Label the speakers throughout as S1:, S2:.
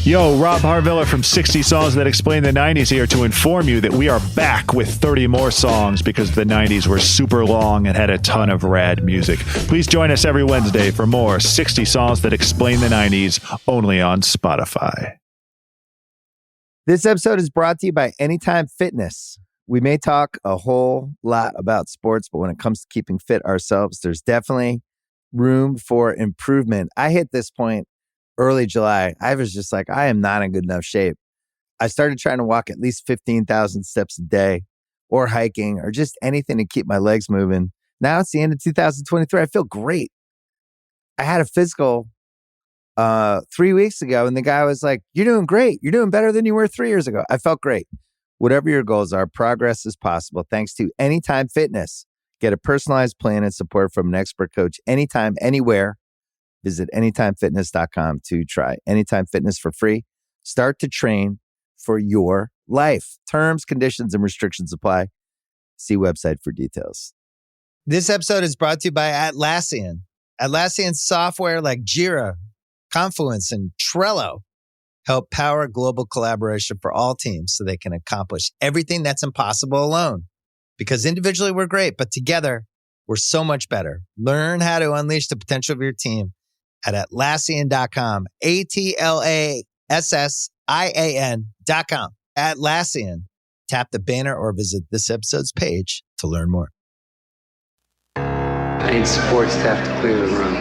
S1: Yo, Rob Harviller from 60 Songs That Explain the 90s here to inform you that we are back with 30 more songs because the 90s were super long and had a ton of rad music. Please join us every Wednesday for more 60 Songs That Explain the 90s only on Spotify.
S2: This episode is brought to you by Anytime Fitness. We may talk a whole lot about sports, but when it comes to keeping fit ourselves, there's definitely room for improvement. I hit this point early July. I was just like, I am not in good enough shape. I started trying to walk at least 15,000 steps a day or hiking or just anything to keep my legs moving. Now it's the end of 2023. I feel great. I had a physical 3 weeks ago and the guy was like, you're doing great. You're doing better than you were 3 years ago. I felt great. Whatever your goals are, progress is possible thanks to Anytime Fitness. Get a personalized plan and support from an expert coach anytime, anywhere. Visit anytimefitness.com to try Anytime Fitness for free. Start to train for your life. Terms, conditions, and restrictions apply. See website for details. This episode is brought to you by Atlassian. Atlassian software like Jira, Confluence, and Trello help power global collaboration for all teams so they can accomplish everything that's impossible alone. Because individually we're great, but together we're so much better. Learn how to unleash the potential of your team at Atlassian.com. Atlassian.com. Atlassian. Tap the banner or visit this episode's page to learn more.
S3: I need support staff to clear the room.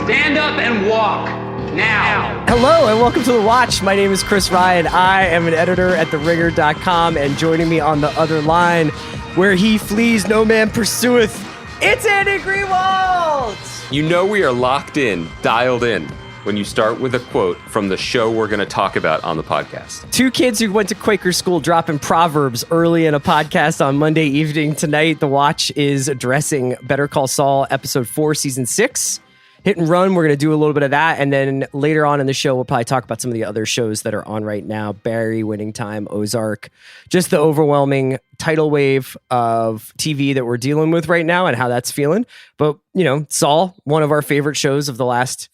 S3: Stand up and walk now.
S4: Hello and welcome to The Watch. My name is Chris Ryan. I am an editor at TheRinger.com, and joining me on the other line, where he flees, no man pursueth, it's Andy Greenwald!
S5: You know we are locked in, dialed in, when you start with a quote from the show we're going to talk about on the podcast.
S4: Two kids who went to Quaker school dropping proverbs early in a podcast on Monday evening. Tonight, The Watch is addressing Better Call Saul, Episode 4, Season 6. Hit and Run, we're going to do a little bit of that. And then later on in the show, we'll probably talk about some of the other shows that are on right now. Barry, Winning Time, Ozark. Just the overwhelming tidal wave of TV that we're dealing with right now and how that's feeling. But, you know, Saul, one of our favorite shows of the last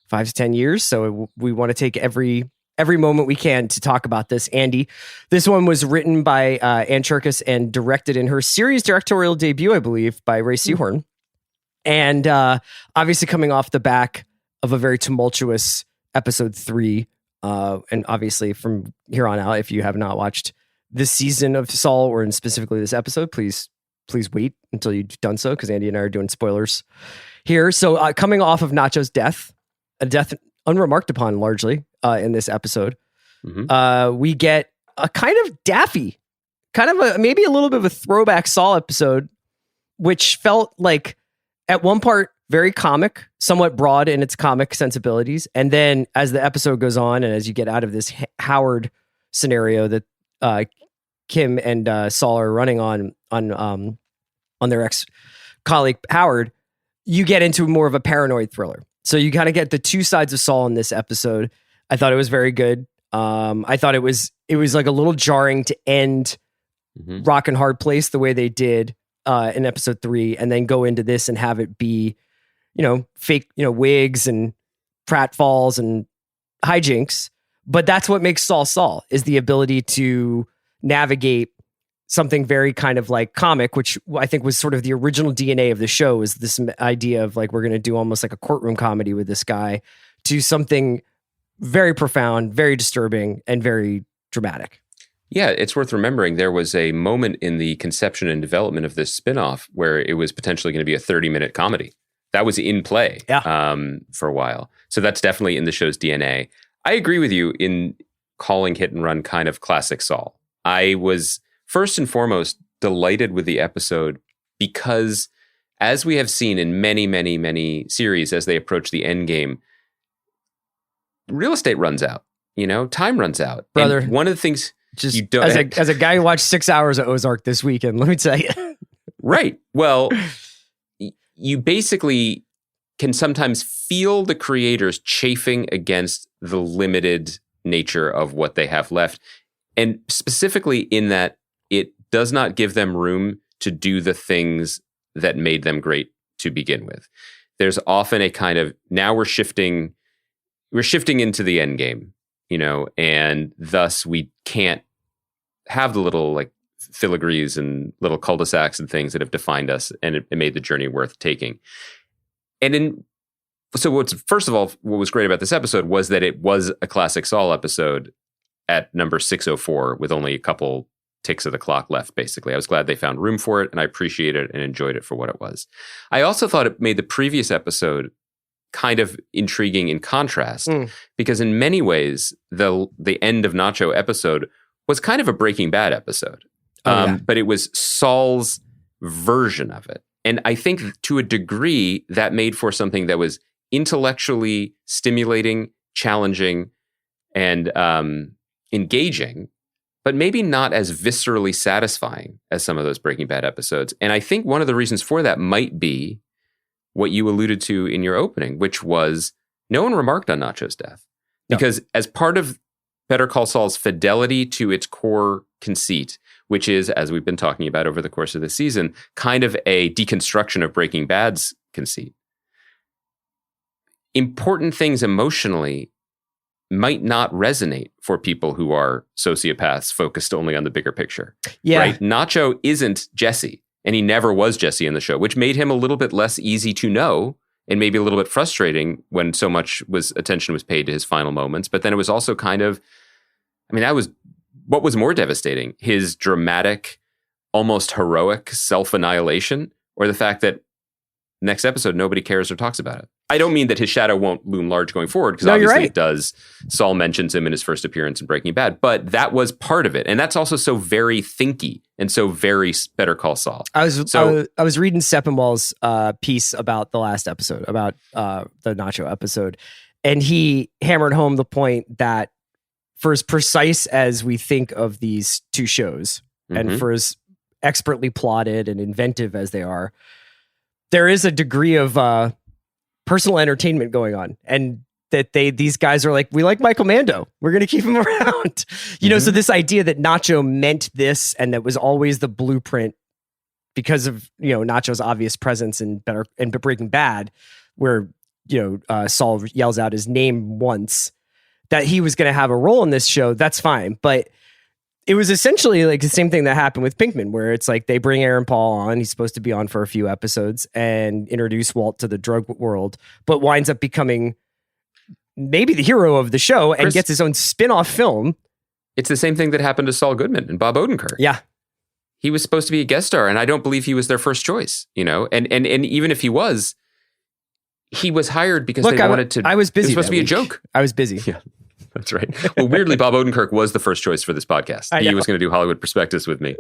S4: 5 to 10 years. So we want to take every moment we can to talk about this. Andy, this one was written by Ann Cherkis and directed in her series directorial debut, I believe, by Ray Seahorn. And obviously coming off the back of a very tumultuous episode 3. And obviously from here on out, if you have not watched this season of Saul or in specifically this episode, please wait until you've done so, because Andy and I are doing spoilers here. So coming off of Nacho's death, a death unremarked upon largely in this episode, we get a kind of daffy, maybe a little bit of a throwback Saul episode, which felt like at one part very comic, somewhat broad in its comic sensibilities. And then as the episode goes on and as you get out of this Howard scenario that Kim and Saul are running on their ex-colleague Howard, you get into more of a paranoid thriller. So you kind of get the two sides of Saul in this episode. I thought it was very good. I thought it was like a little jarring to end Rock and Hard Place the way they did in episode 3, and then go into this and have it be, fake, wigs and pratfalls and hijinks. But that's what makes Saul Saul, is the ability to navigate something very kind of like comic, which I think was sort of the original DNA of the show, is this idea of like, we're going to do almost like a courtroom comedy with this guy, to something very profound, very disturbing, and very dramatic.
S5: Yeah, it's worth remembering there was a moment in the conception and development of this spinoff where it was potentially going to be a 30-minute comedy. That was in play for a while. So that's definitely in the show's DNA. I agree with you in calling Hit and Run kind of classic Saul. I was first and foremost delighted with the episode because, as we have seen in many, many, many series as they approach the end game, real estate runs out. Time runs out.
S4: Brother,
S5: and one of the things...
S4: Just as a guy who watched 6 hours of Ozark this weekend, let me tell you.
S5: Right. Well, you basically can sometimes feel the creators chafing against the limited nature of what they have left. And specifically in that it does not give them room to do the things that made them great to begin with. There's often a kind of, now we're shifting into the end game. and thus we can't have the little like filigrees and little cul-de-sacs and things that have defined us, and it made the journey worth taking. So first of all, what was great about this episode was that it was a classic Saul episode at number 604 with only a couple ticks of the clock left, basically. I was glad they found room for it, and I appreciated it and enjoyed it for what it was. I also thought it made the previous episode kind of intriguing in contrast, because in many ways, the end of Nacho episode was kind of a Breaking Bad episode. But it was Saul's version of it. And I think to a degree that made for something that was intellectually stimulating, challenging, and engaging, but maybe not as viscerally satisfying as some of those Breaking Bad episodes. And I think one of the reasons for that might be what you alluded to in your opening, which was no one remarked on Nacho's death. Because as part of Better Call Saul's fidelity to its core conceit, which is, as we've been talking about over the course of the season, kind of a deconstruction of Breaking Bad's conceit, important things emotionally might not resonate for people who are sociopaths focused only on the bigger picture. Yeah. Right? Nacho isn't Jesse, and he never was Jesse in the show, which made him a little bit less easy to know and maybe a little bit frustrating when so much attention was paid to his final moments. But then it was also kind of, that was what was more devastating, his dramatic, almost heroic self-annihilation, or the fact that next episode, nobody cares or talks about it. I don't mean that his shadow won't loom large going forward, because obviously it does. Saul mentions him in his first appearance in Breaking Bad, but that was part of it. And that's also so very thinky and so very Better Call Saul. I
S4: was reading Sepinwall's piece about the last episode, about the Nacho episode, and he hammered home the point that for as precise as we think of these two shows, and for as expertly plotted and inventive as they are, there is a degree of personal entertainment going on, and that these guys are like, we like Michael Mando, we're going to keep him around. So this idea that Nacho meant this, and that was always the blueprint because of Nacho's obvious presence in Breaking Bad, where Saul yells out his name once, that he was going to have a role in this show. That's fine, but it was essentially like the same thing that happened with Pinkman, where it's like they bring Aaron Paul on. He's supposed to be on for a few episodes and introduce Walt to the drug world, but winds up becoming maybe the hero of the show and gets his own spin-off film.
S5: It's the same thing that happened to Saul Goodman and Bob Odenkirk.
S4: Yeah.
S5: He was supposed to be a guest star, and I don't believe he was their first choice, and even if he was hired because they wanted to.
S4: I was busy.
S5: It was supposed to be a joke.
S4: I was busy.
S5: Yeah. That's right. Well, weirdly, Bob Odenkirk was the first choice for this podcast. He was going to do Hollywood Prospectus with me.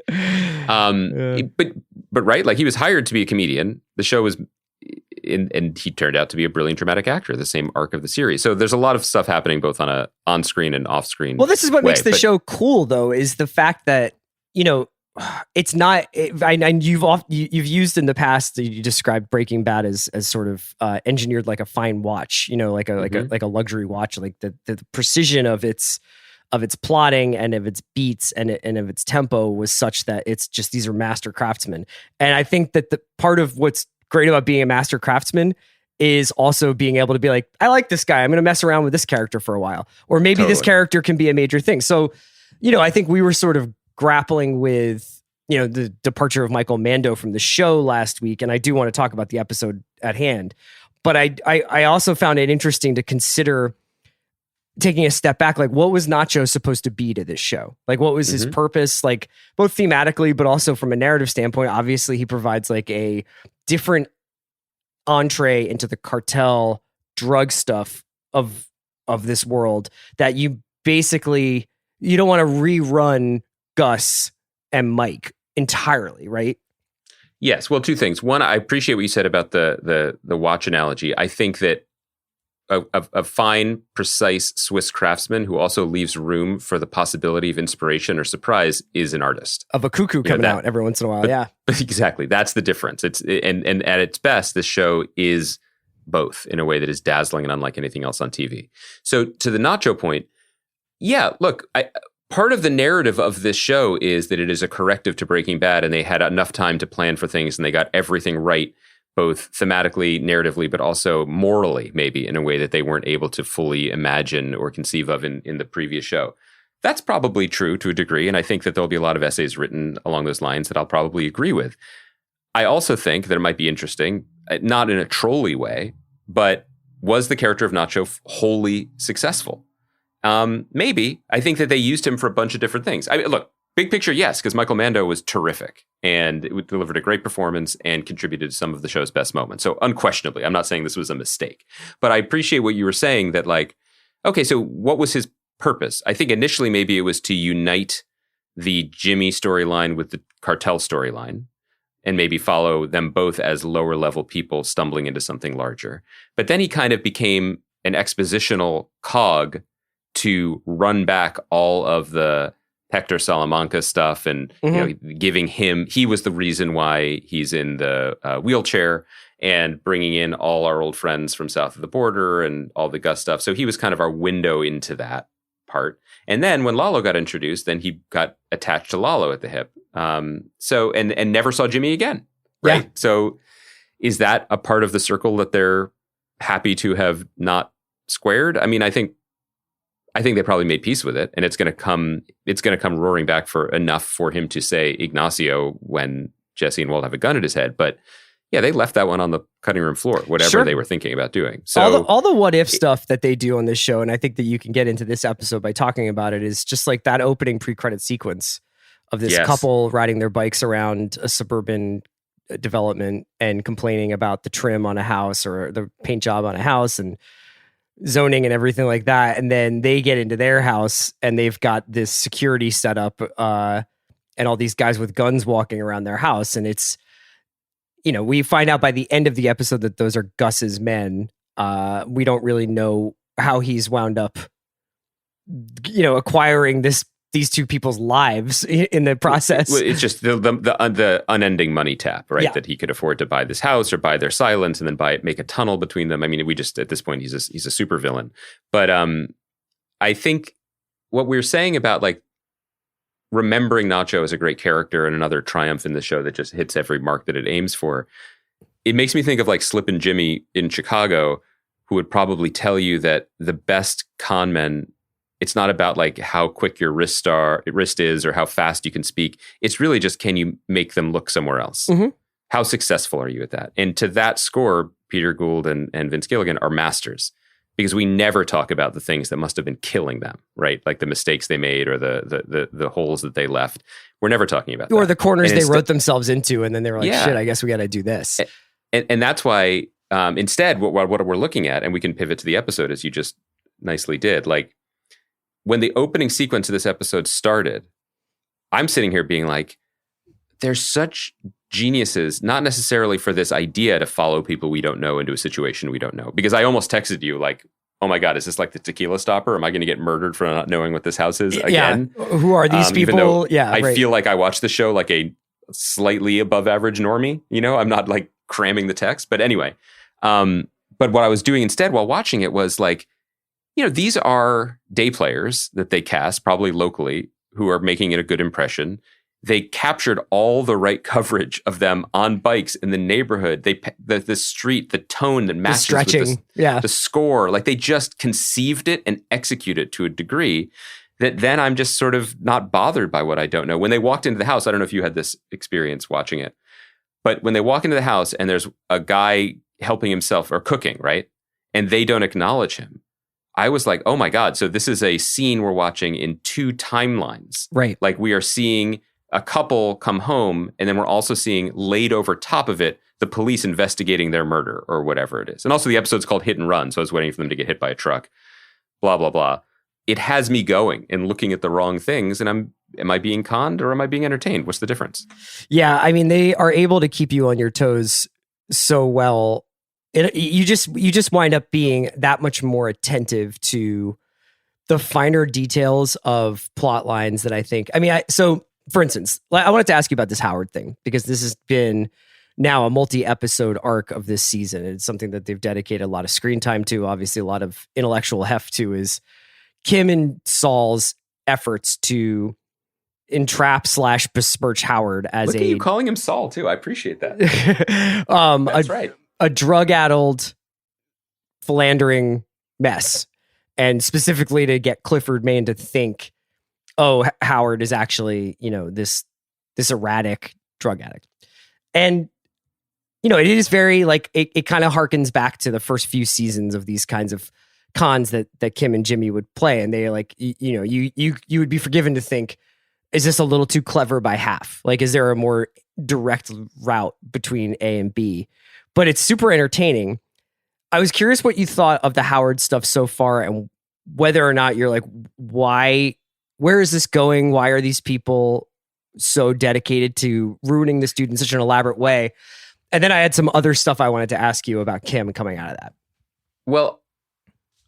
S5: But right, like he was hired to be a comedian. The show was, and he turned out to be a brilliant dramatic actor, the same arc of the series. So there's a lot of stuff happening both on a on-screen and off-screen.
S4: Well, this is what makes the show cool, though, is the fact that, it's not. You've used in the past. You described Breaking Bad as sort of engineered like a fine watch. Like a luxury watch. Like the precision of its plotting and of its beats and of its tempo was such that it's just, these are master craftsmen. And I think that the part of what's great about being a master craftsman is also being able to be like, I like this guy, I'm going to mess around with this character for a while, or maybe this character can be a major thing. So, I think we were sort of grappling with, the departure of Michael Mando from the show last week. And I do want to talk about the episode at hand, but I also found it interesting to consider taking a step back. Like, what was Nacho supposed to be to this show? Like, what was his purpose? Like, both thematically, but also from a narrative standpoint. Obviously he provides like a different entree into the cartel drug stuff of this world that you don't want to rerun Gus and Mike entirely, right?
S5: Yes. Well, two things. One, I appreciate what you said about the watch analogy. I think that a fine, precise Swiss craftsman who also leaves room for the possibility of inspiration or surprise is an artist.
S4: Of a cuckoo coming out every once in a while, yeah.
S5: Exactly. That's the difference. And at its best, this show is both in a way that is dazzling and unlike anything else on TV. So to the Nacho point, yeah, look, part of the narrative of this show is that it is a corrective to Breaking Bad, and they had enough time to plan for things and they got everything right both thematically, narratively, but also morally, maybe in a way that they weren't able to fully imagine or conceive of in the previous show. That's probably true to a degree, and I think that there'll be a lot of essays written along those lines that I'll probably agree with. I also think that it might be interesting, not in a trolly way, but was the character of Nacho wholly successful? Maybe. I think that they used him for a bunch of different things. I mean, look, big picture, yes, because Michael Mando was terrific and it delivered a great performance and contributed to some of the show's best moments. So unquestionably, I'm not saying this was a mistake, but I appreciate what you were saying that like, okay, so what was his purpose? I think initially maybe it was to unite the Jimmy storyline with the cartel storyline and maybe follow them both as lower level people stumbling into something larger. But then he kind of became an expositional cog to run back all of the Hector Salamanca stuff and you know, giving him, he was the reason why he's in the wheelchair and bringing in all our old friends from south of the border and all the Gus stuff. So he was kind of our window into that part. And then when Lalo got introduced, then he got attached to Lalo at the hip. And never saw Jimmy again. Right. Yeah. So is that a part of the circle that they're happy to have not squared? I mean, I think they probably made peace with it, and it's going to come roaring back for enough for him to say Ignacio when Jesse and Walt have a gun at his head. But yeah, they left that one on the cutting room floor, whatever they were thinking about doing. So
S4: all the what if stuff that they do on this show, and I think that you can get into this episode by talking about it, is just like that opening pre-credit sequence of this couple riding their bikes around a suburban development and complaining about the trim on a house or the paint job on a house and zoning and everything like that. And then they get into their house and they've got this security set up and all these guys with guns walking around their house. And it's, you know, we find out by the end of the episode that those are Gus's men. We don't really know how he's wound up, you know, acquiring these two people's lives in the process.
S5: It's just the unending money tap, right? Yeah. That he could afford to buy this house or buy their silence and then make a tunnel between them. I mean, we just, at this point, he's a super villain. But I think what we're saying about like remembering Nacho as a great character and another triumph in the show that just hits every mark that it aims for, it makes me think of like Slip and Jimmy in Chicago, who would probably tell you that the best con men, it's not about like how quick your wrist is or how fast you can speak. It's really just, can you make them look somewhere else? Mm-hmm. How successful are you at that? And to that score, Peter Gould and Vince Gilligan are masters, because we never talk about the things that must have been killing them, right? Like the mistakes they made or the holes that they left. We're never talking about that.
S4: Or the corners they wrote themselves into, and then they were like, shit, I guess we got to do this.
S5: And that's why instead, what we're looking at, and we can pivot to the episode as you just nicely did, like, when the opening sequence of this episode started, I'm sitting here being like, they're such geniuses, not necessarily for this idea to follow people we don't know into a situation we don't know. Because I almost texted you like, oh my God, is this like the Tequila Stopper? Am I going to get murdered for not knowing what this house is again?
S4: Yeah. Who are these people?
S5: I feel like I watched the show like a slightly above average normie. You know, I'm not like cramming the text. But anyway, but what I was doing instead while watching it was like, you know, these are day players that they cast, probably locally, who are making it a good impression. They captured all the right coverage of them on bikes in the neighborhood. The street, the tone that matches with the score. Like they just conceived it and executed it to a degree that then I'm just sort of not bothered by what I don't know. When they walked into the house, I don't know if you had this experience watching it, but when they walk into the house and there's a guy helping himself or cooking, right? And they don't acknowledge him. I was like, oh my God. So this is a scene we're watching in two timelines.
S4: Right.
S5: Like we are seeing a couple come home, and then we're also seeing laid over top of it, the police investigating their murder or whatever it is. And also the episode's called Hit and Run. So I was waiting for them to get hit by a truck, blah, blah, blah. It has me going and looking at the wrong things. And am I being conned or am I being entertained? What's the difference?
S4: Yeah. I mean, they are able to keep you on your toes so well. You just wind up being that much more attentive to the finer details of plot lines that I think. I mean, so for instance, I wanted to ask you about this Howard thing, because this has been now a multi-episode arc of this season. It's something that they've dedicated a lot of screen time to, obviously a lot of intellectual heft to, is Kim and Saul's efforts to entrap / besmirch Howard as
S5: Look at you calling him Saul too. I appreciate that. That's right.
S4: A drug-addled, philandering mess, and specifically to get Clifford Main to think, oh, Howard is actually, this erratic drug addict. And, it is very like, it kind of harkens back to the first few seasons of these kinds of cons that Kim and Jimmy would play. And they like, you would be forgiven to think, is this a little too clever by half? Like, is there a more direct route between A and B? But it's super entertaining. I was curious what you thought of the Howard stuff so far and whether or not you're like, where is this going? Why are these people so dedicated to ruining this dude in such an elaborate way? And then I had some other stuff I wanted to ask you about Kim coming out of that.
S5: Well,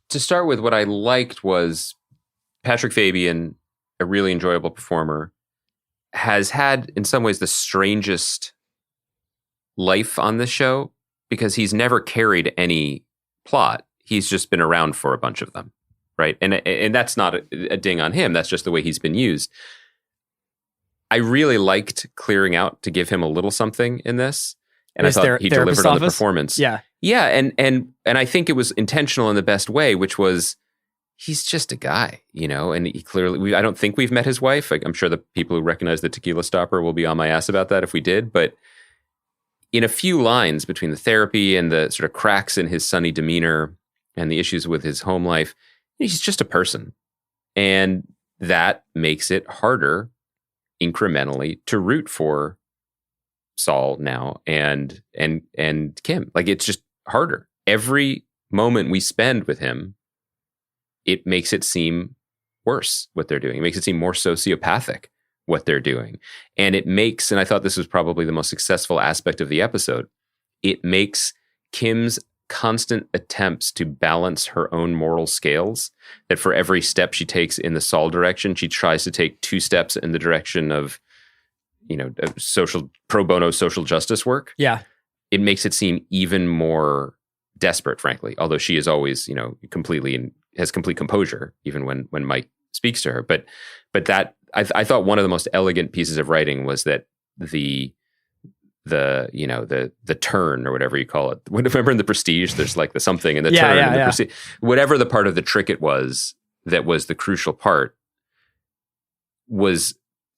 S5: to start with, what I liked was Patrick Fabian, a really enjoyable performer, has had in some ways the strangest life on this show because he's never carried any plot. He's just been around for a bunch of them, right? And that's not a ding on him. That's just the way he's been used. I really liked clearing out to give him a little something in this, and I thought he delivered on the performance.
S4: Yeah,
S5: and I think it was intentional in the best way, which was he's just a guy, and he clearly. I don't think we've met his wife. I'm sure the people who recognize the tequila stopper will be on my ass about that if we did, but in a few lines between the therapy and the sort of cracks in his sunny demeanor and the issues with his home life, he's just a person. And that makes it harder incrementally to root for Saul now and Kim. Like, it's just harder. Every moment we spend with him, it makes it seem worse what they're doing. It makes it seem more sociopathic what they're doing. And it makes, and I thought this was probably the most successful aspect of the episode, it makes Kim's constant attempts to balance her own moral scales, that for every step she takes in the Saul direction, she tries to take 2 steps in the direction of, social pro bono social justice work.
S4: Yeah.
S5: It makes it seem even more desperate, frankly, although she is always, completely has complete composure, even when Mike speaks to her. But that, I thought one of the most elegant pieces of writing was that the turn or whatever you call it. Remember in The Prestige, there's like the something and the turn and the Prestige. Whatever the part of the trick it was that was the crucial part was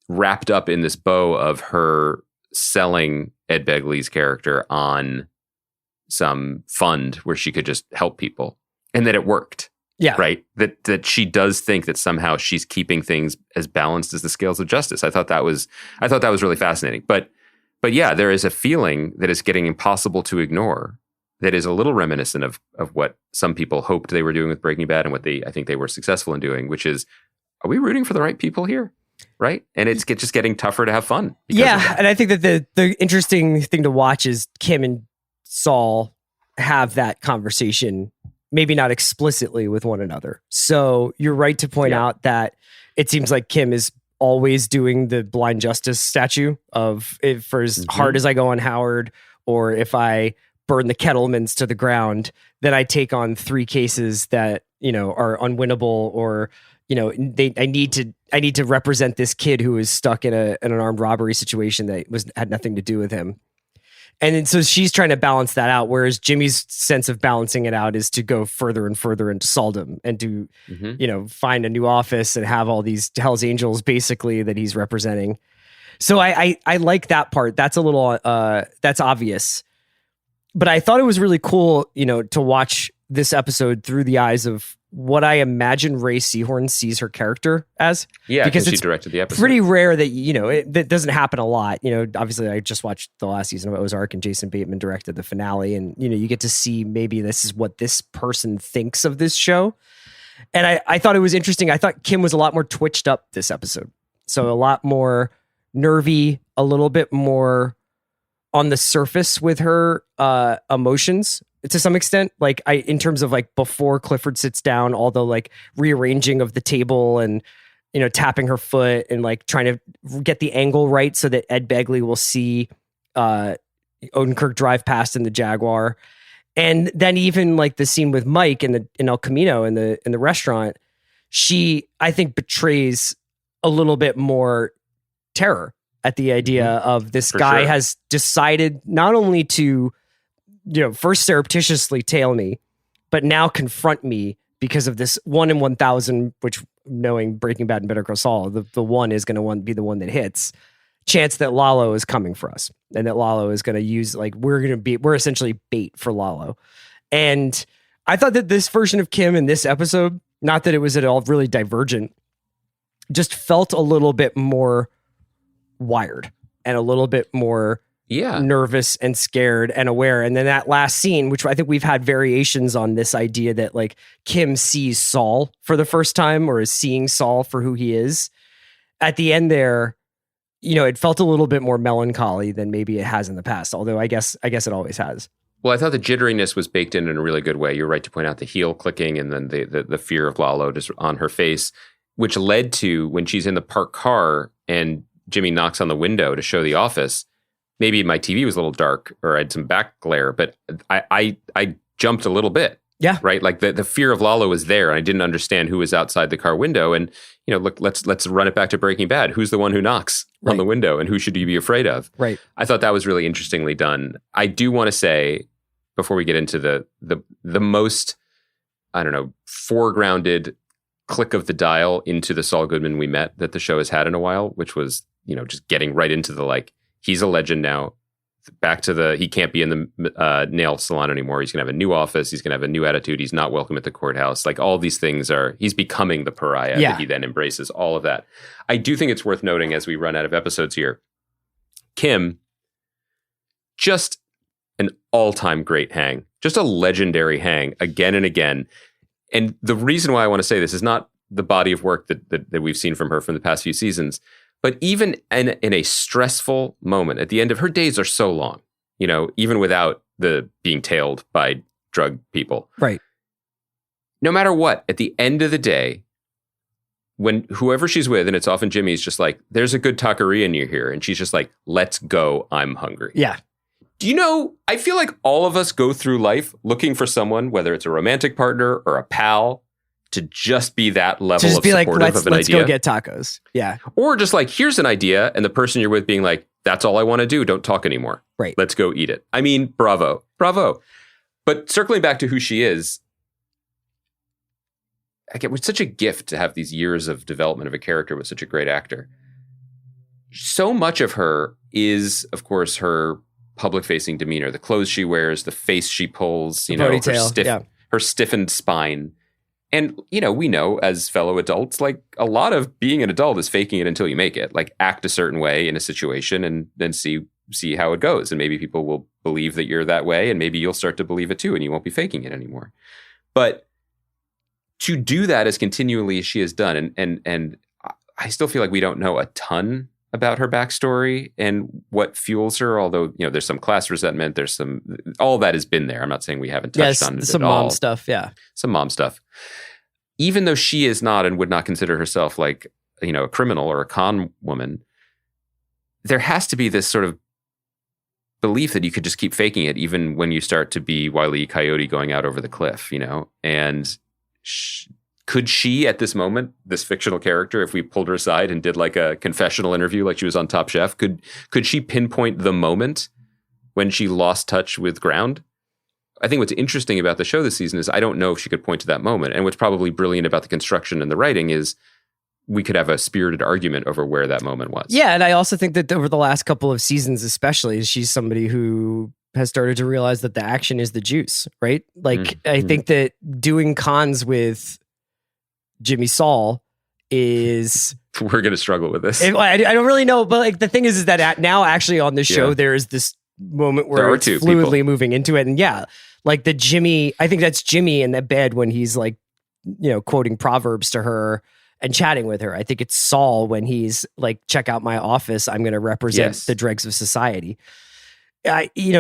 S5: wrapped up in this bow of her selling Ed Begley's character on some fund where she could just help people, and that it worked.
S4: Yeah.
S5: Right. That she does think that somehow she's keeping things as balanced as the scales of justice. I thought that was really fascinating. But yeah, there is a feeling that is getting impossible to ignore that is a little reminiscent of what some people hoped they were doing with Breaking Bad and what I think they were successful in doing, which is, are we rooting for the right people here? Right. And it's just getting tougher to have fun.
S4: Yeah. And I think that the interesting thing to watch is Kim and Saul have that conversation, maybe not explicitly with one another. So you're right to point out that it seems like Kim is always doing the blind justice statue of, for as hard as I go on Howard, or if I burn the Kettlemans to the ground, then I take on 3 cases that, are unwinnable, or, I need to represent this kid who is stuck in an armed robbery situation that had nothing to do with him. And then, so she's trying to balance that out, whereas Jimmy's sense of balancing it out is to go further and further into Saldom and to, find a new office and have all these Hell's Angels basically that he's representing. So I like that part. That's a little, that's obvious. But I thought it was really cool, to watch this episode through the eyes of what I imagine Ray Seahorn sees her character as.
S5: Yeah, because she directed the episode.
S4: Pretty rare that, that doesn't happen a lot. Obviously I just watched the last season of Ozark and Jason Bateman directed the finale, and, you get to see maybe this is what this person thinks of this show. And I thought it was interesting. I thought Kim was a lot more twitched up this episode. So a lot more nervy, a little bit more on the surface with her emotions to some extent. Like in terms of like before Clifford sits down, all the like rearranging of the table and, tapping her foot and like trying to get the angle right so that Ed Begley will see Odenkirk drive past in the Jaguar. And then even like the scene with Mike in El Camino in the restaurant, she, I think, betrays a little bit more terror at the idea of this guy has decided not only to, first surreptitiously tail me, but now confront me because of this 1 in 1,000, which, knowing Breaking Bad and Better Call Saul, the one is going to be the one that hits, chance that Lalo is coming for us, and that Lalo is going to use, we're essentially bait for Lalo. And I thought that this version of Kim in this episode, not that it was at all really divergent, just felt a little bit more wired and a little bit more nervous and scared and aware. And then that last scene, which I think we've had variations on this idea that like Kim sees Saul for the first time, or is seeing Saul for who he is. At the end there, it felt a little bit more melancholy than maybe it has in the past. Although I guess it always has.
S5: Well, I thought the jitteriness was baked in a really good way. You're right to point out the heel clicking and then the fear of Lalo just on her face, which led to when she's in the parked car and Jimmy knocks on the window to show the office. Maybe my TV was a little dark or I had some back glare, but I jumped a little bit.
S4: Yeah.
S5: Right. Like the fear of Lalo was there, and I didn't understand who was outside the car window. And, look, let's run it back to Breaking Bad. Who's the one who knocks on the window, and who should you be afraid of?
S4: Right.
S5: I thought that was really interestingly done. I do want to say, before we get into the most, foregrounded click of the dial into the Saul Goodman we met that the show has had in a while, which was, just getting right into the, he's a legend now. Back to he can't be in the nail salon anymore. He's going to have a new office. He's going to have a new attitude. He's not welcome at the courthouse. Like, all these things he's becoming the pariah that he then embraces, all of that. I do think it's worth noting as we run out of episodes here, Kim, just an all-time great hang, just a legendary hang again and again. And the reason why I want to say this is not the body of work that we've seen from her from the past few seasons, but even in a stressful moment, at the end of her days are so long, even without the being tailed by drug people.
S4: Right.
S5: No matter what, at the end of the day, when whoever she's with, and it's often Jimmy's just like, there's a good taqueria near here. And she's just like, let's go. I'm hungry.
S4: Yeah.
S5: I feel like all of us go through life looking for someone, whether it's a romantic partner or a pal, to just be that level of supportive of an idea.
S4: Let's go get tacos. Yeah.
S5: Or just like, here's an idea, and the person you're with being like, that's all I want to do. Don't talk anymore.
S4: Right.
S5: Let's go eat it. I mean, bravo. But circling back to who she is, it's such a gift to have these years of development of a character with such a great actor. So much of her is, of course, her public-facing demeanor, the clothes she wears, the face she pulls, her stiffened spine. And, we know as fellow adults, like, a lot of being an adult is faking it until you make it. Like, act a certain way in a situation and then see how it goes. And maybe people will believe that you're that way, and maybe you'll start to believe it too, and you won't be faking it anymore. But to do that as continually as she has done, and I still feel like we don't know a ton about her backstory and what fuels her, although, there's some class resentment, all that has been there. I'm not saying we haven't touched on it
S4: some
S5: at all.
S4: mom stuff, yeah.
S5: Some mom stuff. Even though she is not and would not consider herself like, a criminal or a con woman, there has to be this sort of belief that you could just keep faking it even when you start to be Wile E. Coyote going out over the cliff, and could she, at this moment, this fictional character, if we pulled her aside and did like a confessional interview like she was on Top Chef, could she pinpoint the moment when she lost touch with ground? I think what's interesting about the show this season is I don't know if she could point to that moment. And what's probably brilliant about the construction and the writing is we could have a spirited argument over where that moment was.
S4: Yeah, and I also think that over the last couple of seasons especially, she's somebody who has started to realize that the action is the juice, right? Like, I think that doing cons with Jimmy Saul is...
S5: We're going to struggle with this.
S4: I don't really know, but like the thing is that now actually on the show, there is this moment where it's fluidly moving into it. And like the Jimmy, I think that's Jimmy in the bed when he's like, quoting Proverbs to her and chatting with her. I think it's Saul when he's like, check out my office. I'm going to represent the dregs of society.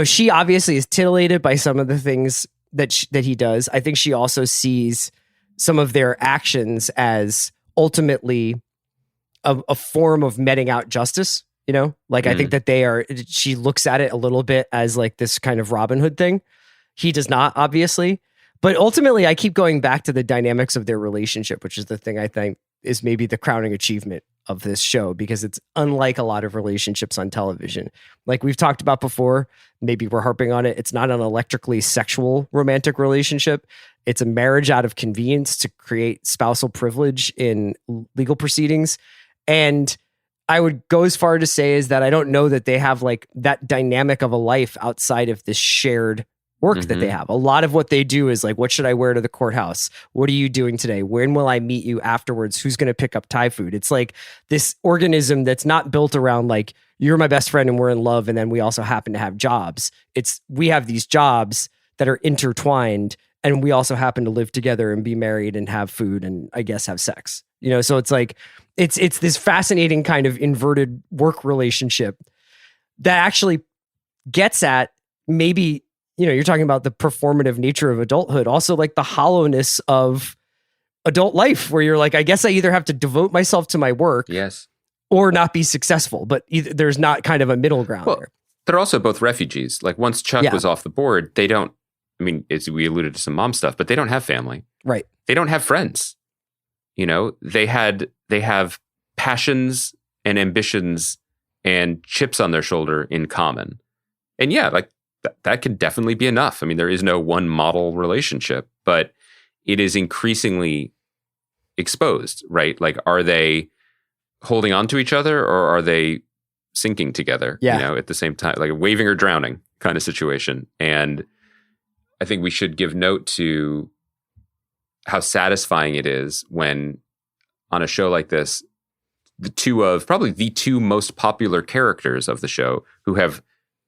S4: She obviously is titillated by some of the things that he does. I think she also sees some of their actions as ultimately a form of meting out justice, I think that she looks at it a little bit as like this kind of Robin Hood thing. He does not, obviously, but ultimately I keep going back to the dynamics of their relationship, which is the thing I think is maybe the crowning achievement of this show because it's unlike a lot of relationships on television. Like we've talked about before, maybe we're harping on it. It's not an electrically sexual romantic relationship. It's a marriage out of convenience to create spousal privilege in legal proceedings. And I would go as far to say is that I don't know that they have like that dynamic of a life outside of this shared work that they have. A lot of what they do is like, what should I wear to the courthouse? What are you doing today? When will I meet you afterwards? Who's going to pick up Thai food? It's like this organism that's not built around like, you're my best friend and we're in love. And then we also happen to have jobs. We have these jobs that are intertwined and we also happen to live together and be married and have food and I guess have sex, so it's like, it's this fascinating kind of inverted work relationship that actually gets at maybe, you're talking about the performative nature of adulthood, also like the hollowness of adult life where you're like, I guess I either have to devote myself to my work
S5: yes,
S4: or not be successful, but there's not kind of a middle ground there.
S5: They're also both refugees. Like once Chuck was off the board, they don't, we alluded to some mom stuff, but they don't have family.
S4: Right.
S5: They don't have friends. They have passions and ambitions and chips on their shoulder in common. And like that could definitely be enough. There is no one model relationship, but it is increasingly exposed, right? Like, are they holding on to each other or are they sinking together, at the same time, like a waving or drowning kind of situation. And I think we should give note to how satisfying it is when on a show like this, probably the two most popular characters of the show who have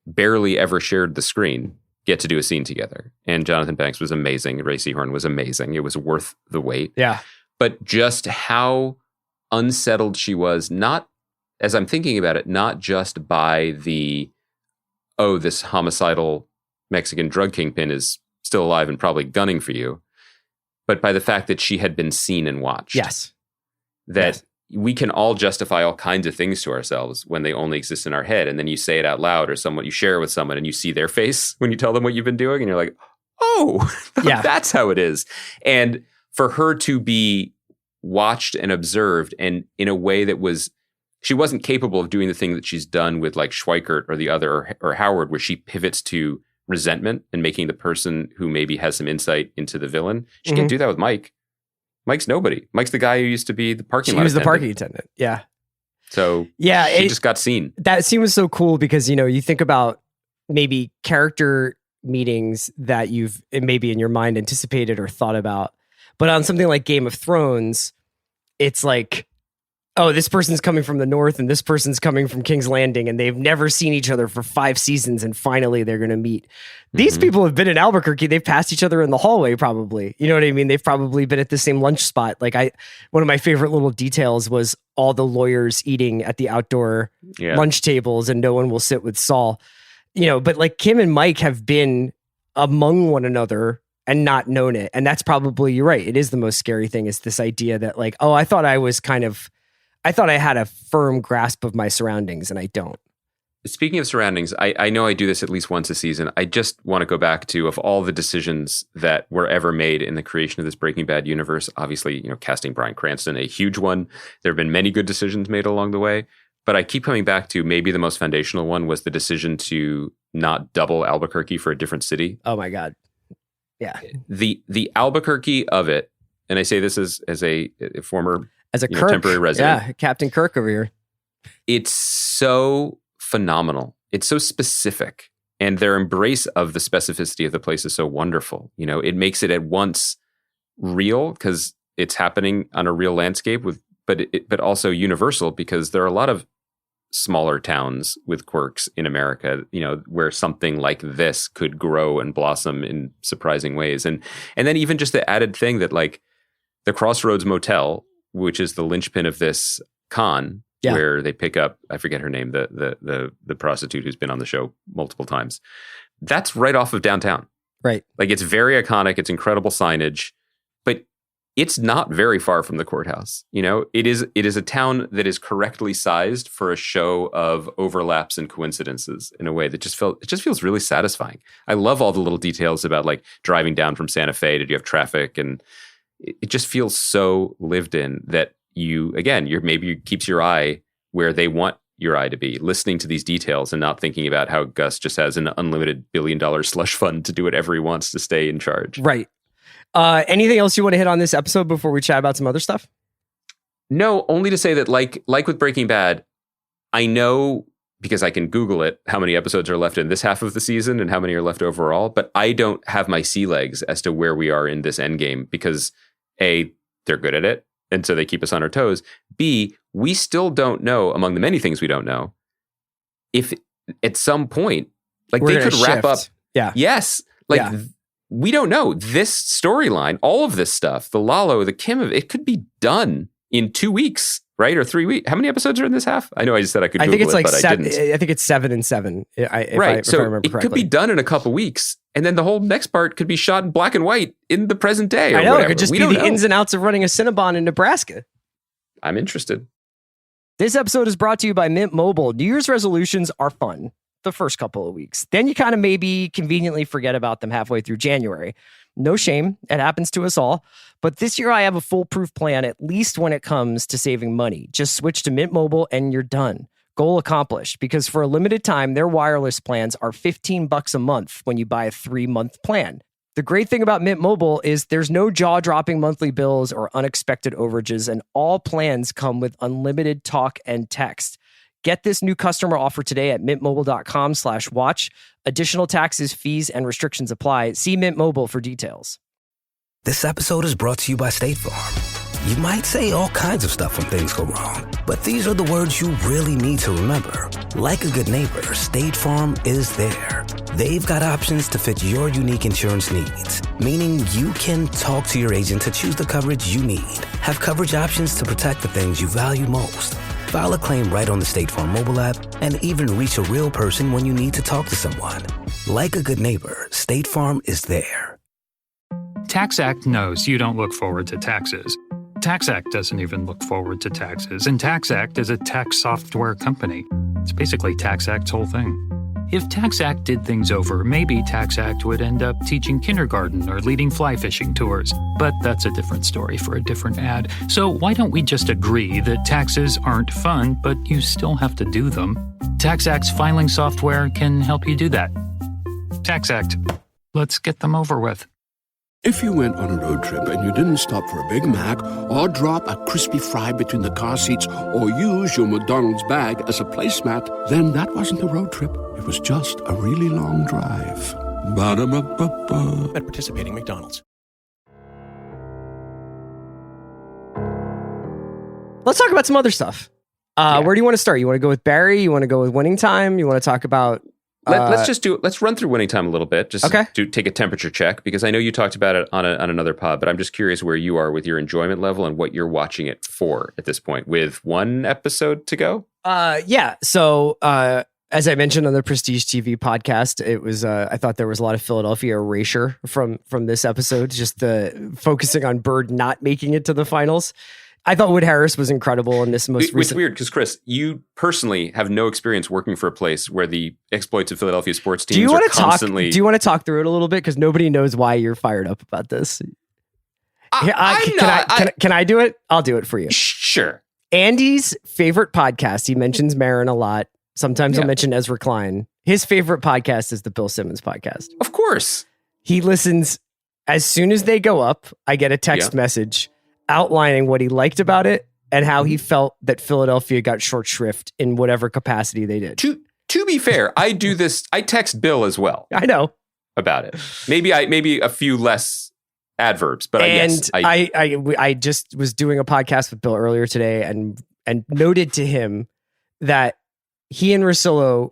S5: barely ever shared the screen get to do a scene together. And Jonathan Banks was amazing. Ray Seahorn was amazing. It was worth the wait.
S4: Yeah.
S5: But just how unsettled she was, not, as I'm thinking about it, not just by this homicidal Mexican drug kingpin is still alive and probably gunning for you, but by the fact that she had been seen and watched.
S4: Yes.
S5: That we can all justify all kinds of things to ourselves when they only exist in our head. And then you say it out loud or you share it with someone and you see their face when you tell them what you've been doing. And you're like, oh, that's how it is. And for her to be watched and observed and in a way that she wasn't capable of doing the thing that she's done with like Schweikert or the other or Howard, where she pivots to resentment and making the person who maybe has some insight into the villain. She can't do that with Mike. Mike's nobody. Mike's the guy who used to be the parking lot attendant. He was the parking attendant.
S4: Yeah.
S5: So she just got seen.
S4: That scene was so cool because, you think about maybe character meetings that you've maybe in your mind anticipated or thought about. But on something like Game of Thrones, it's like, oh, this person's coming from the north and this person's coming from King's Landing and they've never seen each other for 5 seasons and finally they're going to meet. These people have been in Albuquerque. They've passed each other in the hallway probably. You know what I mean? They've probably been at the same lunch spot. Like one of my favorite little details was all the lawyers eating at the outdoor lunch tables and no one will sit with Saul. But like Kim and Mike have been among one another and not known it. And that's probably, you're right. It is the most scary thing is this idea that like, oh, I thought I had a firm grasp of my surroundings and I don't.
S5: Speaking of surroundings, I know I do this at least once a season. I just want to go back to, of all the decisions that were ever made in the creation of this Breaking Bad universe, obviously, casting Bryan Cranston, a huge one. There have been many good decisions made along the way, but I keep coming back to maybe the most foundational one was the decision to not double Albuquerque for a different city.
S4: Oh my God. Yeah.
S5: The Albuquerque of it, and I say this as a former
S4: Kirk,
S5: temporary resident.
S4: Yeah, Captain Kirk over here.
S5: It's so phenomenal. It's so specific. And their embrace of the specificity of the place is so wonderful. It makes it at once real because it's happening on a real landscape but also universal because there are a lot of smaller towns with quirks in America, where something like this could grow and blossom in surprising ways. And then even just the added thing that like the Crossroads Motel, which is the linchpin of this con, where they pick up, I forget her name, the prostitute who's been on the show multiple times. That's right off of downtown.
S4: Right.
S5: Like it's very iconic. It's incredible signage, but it's not very far from the courthouse. It is a town that is correctly sized for a show of overlaps and coincidences in a way that it just feels really satisfying. I love all the little details about like driving down from Santa Fe. Did you have traffic? And it just feels so lived in that maybe keeps your eye where they want your eye to be, listening to these details and not thinking about how Gus just has an unlimited $1 billion slush fund to do whatever he wants to stay in charge.
S4: Right. Anything else you want to hit on this episode before we chat about some other stuff?
S5: No, only to say that like with Breaking Bad, I know, because I can Google it, how many episodes are left in this half of the season and how many are left overall, but I don't have my sea legs as to where we are in this endgame because A, they're good at it, and so they keep us on our toes. B, we still don't know, among the many things we don't know, if at some point, like they could wrap up.
S4: Yeah.
S5: Yes. We don't know. This storyline, all of this stuff, the Lalo, the Kim, it could be done in 2 weeks, right? Or 3 weeks. How many episodes are in this half? I know I just said I could Google
S4: think it's like
S5: but
S4: seven,
S5: I didn't.
S4: I think it's 7 and 7. If I
S5: it
S4: remember correctly.
S5: Could be done in a couple weeks. And then the whole next part could be shot in black and white in the present day. Or
S4: I know.
S5: whatever.
S4: It could just be the ins and outs of running a Cinnabon in Nebraska.
S5: I'm interested.
S4: This episode is brought to you by Mint Mobile. New Year's resolutions are fun the first couple of weeks. Then you kind of maybe conveniently forget about them halfway through January. No shame. It happens to us all. But this year I have a foolproof plan, at least when it comes to saving money. Just switch to Mint Mobile and you're done. Goal accomplished, because for a limited time, their wireless plans are $15 a month when you buy a 3-month plan. The great thing about Mint Mobile is there's no jaw-dropping monthly bills or unexpected overages, and all plans come with unlimited talk and text. Get this new customer offer today at mintmobile.com/watch. Additional taxes, fees, and restrictions apply. See Mint Mobile for details.
S6: This episode is brought to you by State Farm. You might say all kinds of stuff when things go wrong, but these are the words you really need to remember. Like a good neighbor, State Farm is there. They've got options to fit your unique insurance needs, meaning you can talk to your agent to choose the coverage you need, have coverage options to protect the things you value most, file a claim right on the State Farm mobile app, and even reach a real person when you need to talk to someone. Like a good neighbor, State Farm is there.
S7: TaxAct knows you don't look forward to taxes. TaxAct doesn't even look forward to taxes, and TaxAct is a tax software company. It's basically TaxAct's whole thing. If TaxAct did things over, maybe TaxAct would end up teaching kindergarten or leading fly fishing tours. But that's a different story for a different ad. So why don't we just agree that taxes aren't fun, but you still have to do them? TaxAct's filing software can help you do that. TaxAct. Let's get them over with.
S8: If you went on a road trip and you didn't stop for a Big Mac or drop a crispy fry between the car seats or use your McDonald's bag as a placemat, then that wasn't a road trip. It was just a really long drive. Ba-da-ba-ba-ba.
S9: At participating McDonald's.
S4: Let's talk about some other stuff. Where do you want to start? You want to go with Barry? You want to go with Winning Time? You want to talk about...
S5: Let's run through Winning Time a little bit, just to take a temperature check, because I know you talked about it on another pod, but I'm just curious where you are with your enjoyment level and what you're watching it for at this point, with one episode to go.
S4: So as I mentioned on the Prestige TV podcast, it was I thought there was a lot of Philadelphia erasure from this episode, just focusing on Bird not making it to the finals. I thought Wood Harris was incredible in this most recent...
S5: It's weird because, Chris, you personally have no experience working for a place where the exploits of Philadelphia sports teams are constantly...
S4: Do you want to talk through it a little bit? Because nobody knows why you're fired up about this. Can I do it? I'll do it for you.
S5: Sure.
S4: Andy's favorite podcast, he mentions Marin a lot. Sometimes he'll mention Ezra Klein. His favorite podcast is the Bill Simmons podcast.
S5: Of course.
S4: He listens as soon as they go up. I get a text message outlining what he liked about it and how he felt that Philadelphia got short shrift in whatever capacity they did.
S5: To be fair, I do this. I text Bill as well.
S4: I know
S5: about it. Maybe a few less adverbs, but
S4: I just was doing a podcast with Bill earlier today and noted to him that he and Russillo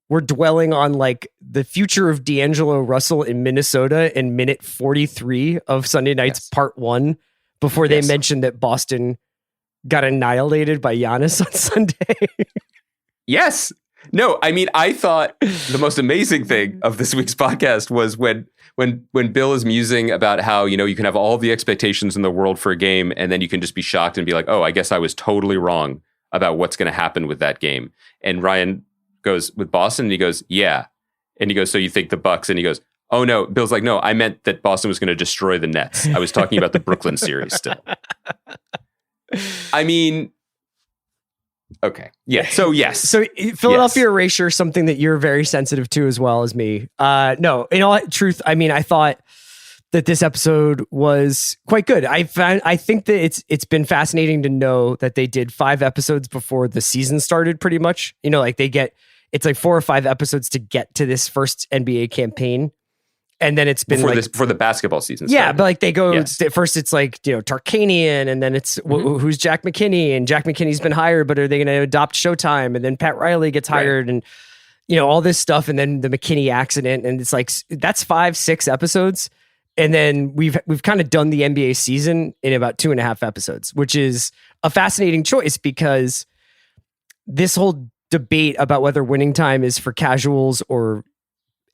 S4: were dwelling on like the future of D'Angelo Russell in Minnesota in minute 43 of Sunday Night's part 1. Before they mentioned that Boston got annihilated by Giannis on Sunday.
S5: Yes. No, I mean, I thought the most amazing thing of this week's podcast was when Bill is musing about how, you can have all the expectations in the world for a game, and then you can just be shocked and be like, oh, I guess I was totally wrong about what's going to happen with that game. And Ryan goes, with Boston, and he goes, yeah. And he goes, so you think the Bucks? And he goes, oh, no. Bill's like, no, I meant that Boston was going to destroy the Nets. I was talking about the Brooklyn series still. I mean, okay. Yeah. So, yes.
S4: So Philadelphia Erasure, something that you're very sensitive to as well as me. No, in all truth, I mean, I thought that this episode was quite good. I think that it's been fascinating to know that they did 5 episodes before the season started, pretty much. You know, like it's like 4 or 5 episodes to get to this first NBA campaign. And then it's been
S5: before the basketball season
S4: started.
S5: Yeah,
S4: but like they go first, it's like, you know, Tarkanian, and then it's who's Jack McKinney, and Jack McKinney's been hired, but are they going to adopt Showtime? And then Pat Riley gets hired, and you know, all this stuff, and then the McKinney accident, and it's like that's 5-6 episodes, and then we've kind of done the NBA season in about 2.5 episodes, which is a fascinating choice because this whole debate about whether winning time is for casuals or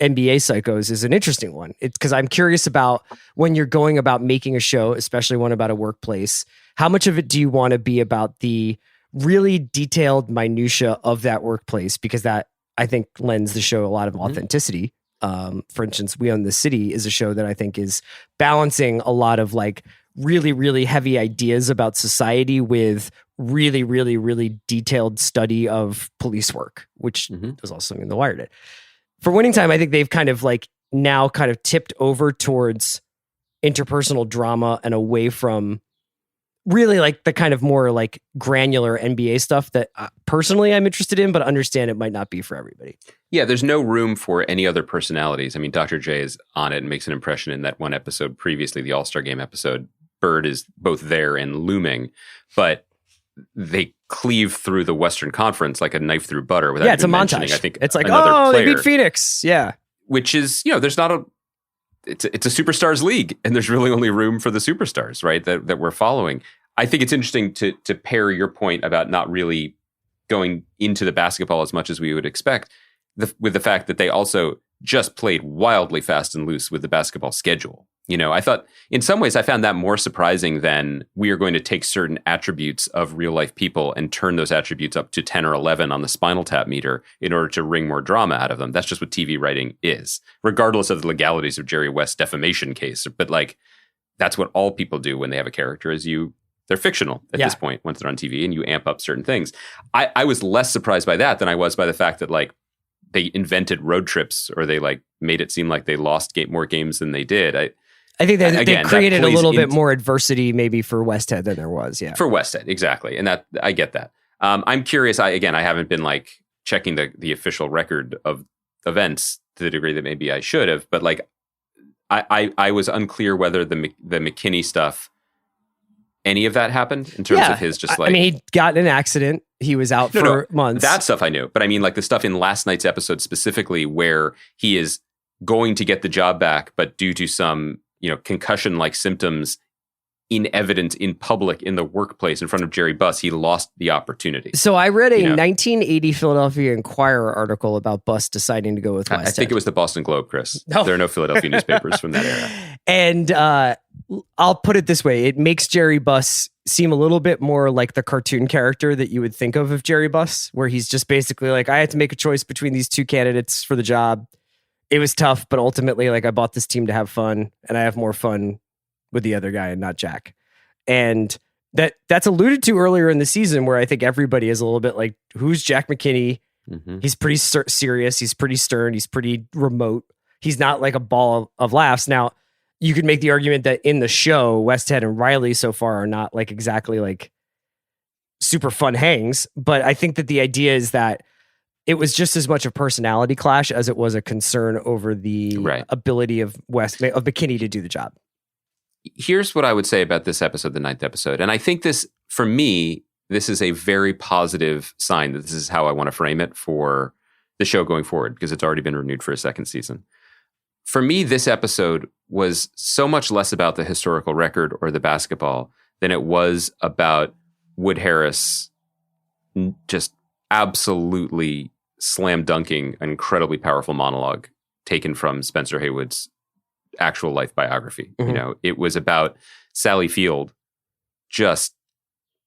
S4: NBA psychos is an interesting one. It's because I'm curious about when you're going about making a show, especially one about a workplace, how much of it do you want to be about the really detailed minutia of that workplace? Because that, I think, lends the show a lot of authenticity. For instance, We Own the City is a show that I think is balancing a lot of like really, really heavy ideas about society with really, really, really detailed study of police work, which was also something The Wire did. For Winning Time, I think they've kind of like now kind of tipped over towards interpersonal drama and away from really like the kind of more like granular NBA stuff that personally I'm interested in, but understand it might not be for everybody.
S5: Yeah, there's no room for any other personalities. I mean, Dr. J is on it and makes an impression in that one episode previously, the All-Star Game episode. Bird is both there and looming, but they cleave through the Western Conference like a knife through butter without
S4: it's a montage.
S5: I think
S4: it's like, oh, player, they beat Phoenix. Yeah.
S5: Which is, you know, there's not it's a superstars league, and there's really only room for the superstars, right? That we're following. I think it's interesting to pair your point about not really going into the basketball as much as we would expect with the fact that they also just played wildly fast and loose with the basketball schedule. You know, I thought in some ways I found that more surprising than we are going to take certain attributes of real life people and turn those attributes up to 10 or 11 on the Spinal Tap meter in order to wring more drama out of them. That's just what TV writing is, regardless of the legalities of Jerry West's defamation case. But like, that's what all people do when they have a character they're fictional at this point once they're on TV, and you amp up certain things. I was less surprised by that than I was by the fact that like they invented road trips, or they like made it seem like they lost more games than they did.
S4: I think that they created a little bit more adversity maybe for Westhead than there was. Yeah.
S5: For Westhead. Exactly. And that I get that. I'm curious. I haven't been like checking the official record of events to the degree that maybe I should have, but like I was unclear whether the McKinney stuff, any of that happened in terms of his just like...
S4: I mean, he got in an accident. He was out for months.
S5: That stuff I knew. But I mean, like the stuff in last night's episode specifically where he is going to get the job back, but due to some, you know, concussion-like symptoms in evidence in public in the workplace in front of Jerry Buss, he lost the opportunity.
S4: So I read a 1980 Philadelphia Inquirer article about Buss deciding to go with Westhead.
S5: I think it was the Boston Globe, Chris. No. There are no Philadelphia newspapers from that era.
S4: And I'll put it this way. It makes Jerry Buss seem a little bit more like the cartoon character that you would think of Jerry Buss, where he's just basically like, I had to make a choice between these two candidates for the job. It was tough, but ultimately, like, I bought this team to have fun, and I have more fun with the other guy and not Jack. And that's alluded to earlier in the season, where I think everybody is a little bit like, who's Jack McKinney? Mm-hmm. He's pretty serious. He's pretty stern. He's pretty remote. He's not like a ball of laughs. Now, you could make the argument that in the show, Westhead and Riley so far are not like exactly like super fun hangs. But I think that the idea is that it was just as much a personality clash as it was a concern over the ability of McKinney to do the job.
S5: Here's what I would say about this episode, the 9th episode. And I think this, for me, this is a very positive sign that this is how I want to frame it for the show going forward, because it's already been renewed for a second season. For me, this episode was so much less about the historical record or the basketball than it was about Wood Harris just absolutely slam dunking an incredibly powerful monologue taken from Spencer Haywood's actual life biography. Mm-hmm. You know, it was about Sally Field just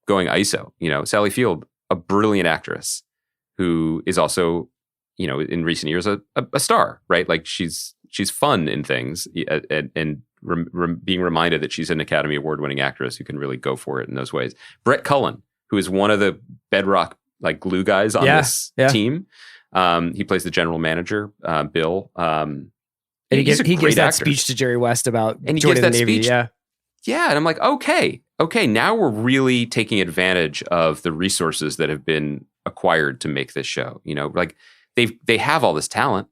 S5: going ISO. You know, Sally Field, a brilliant actress who is also, you know, in recent years a star, right? Like she's fun in things, and being reminded that she's an Academy Award-winning actress who can really go for it in those ways. Brett Cullen, who is one of the bedrock like glue guys on this team. He plays the general manager, Bill. And
S4: he gives that speech to Jerry West about joining the Navy.
S5: Speech. Yeah. And I'm like, okay, now we're really taking advantage of the resources that have been acquired to make this show. You know, like they have all this talent.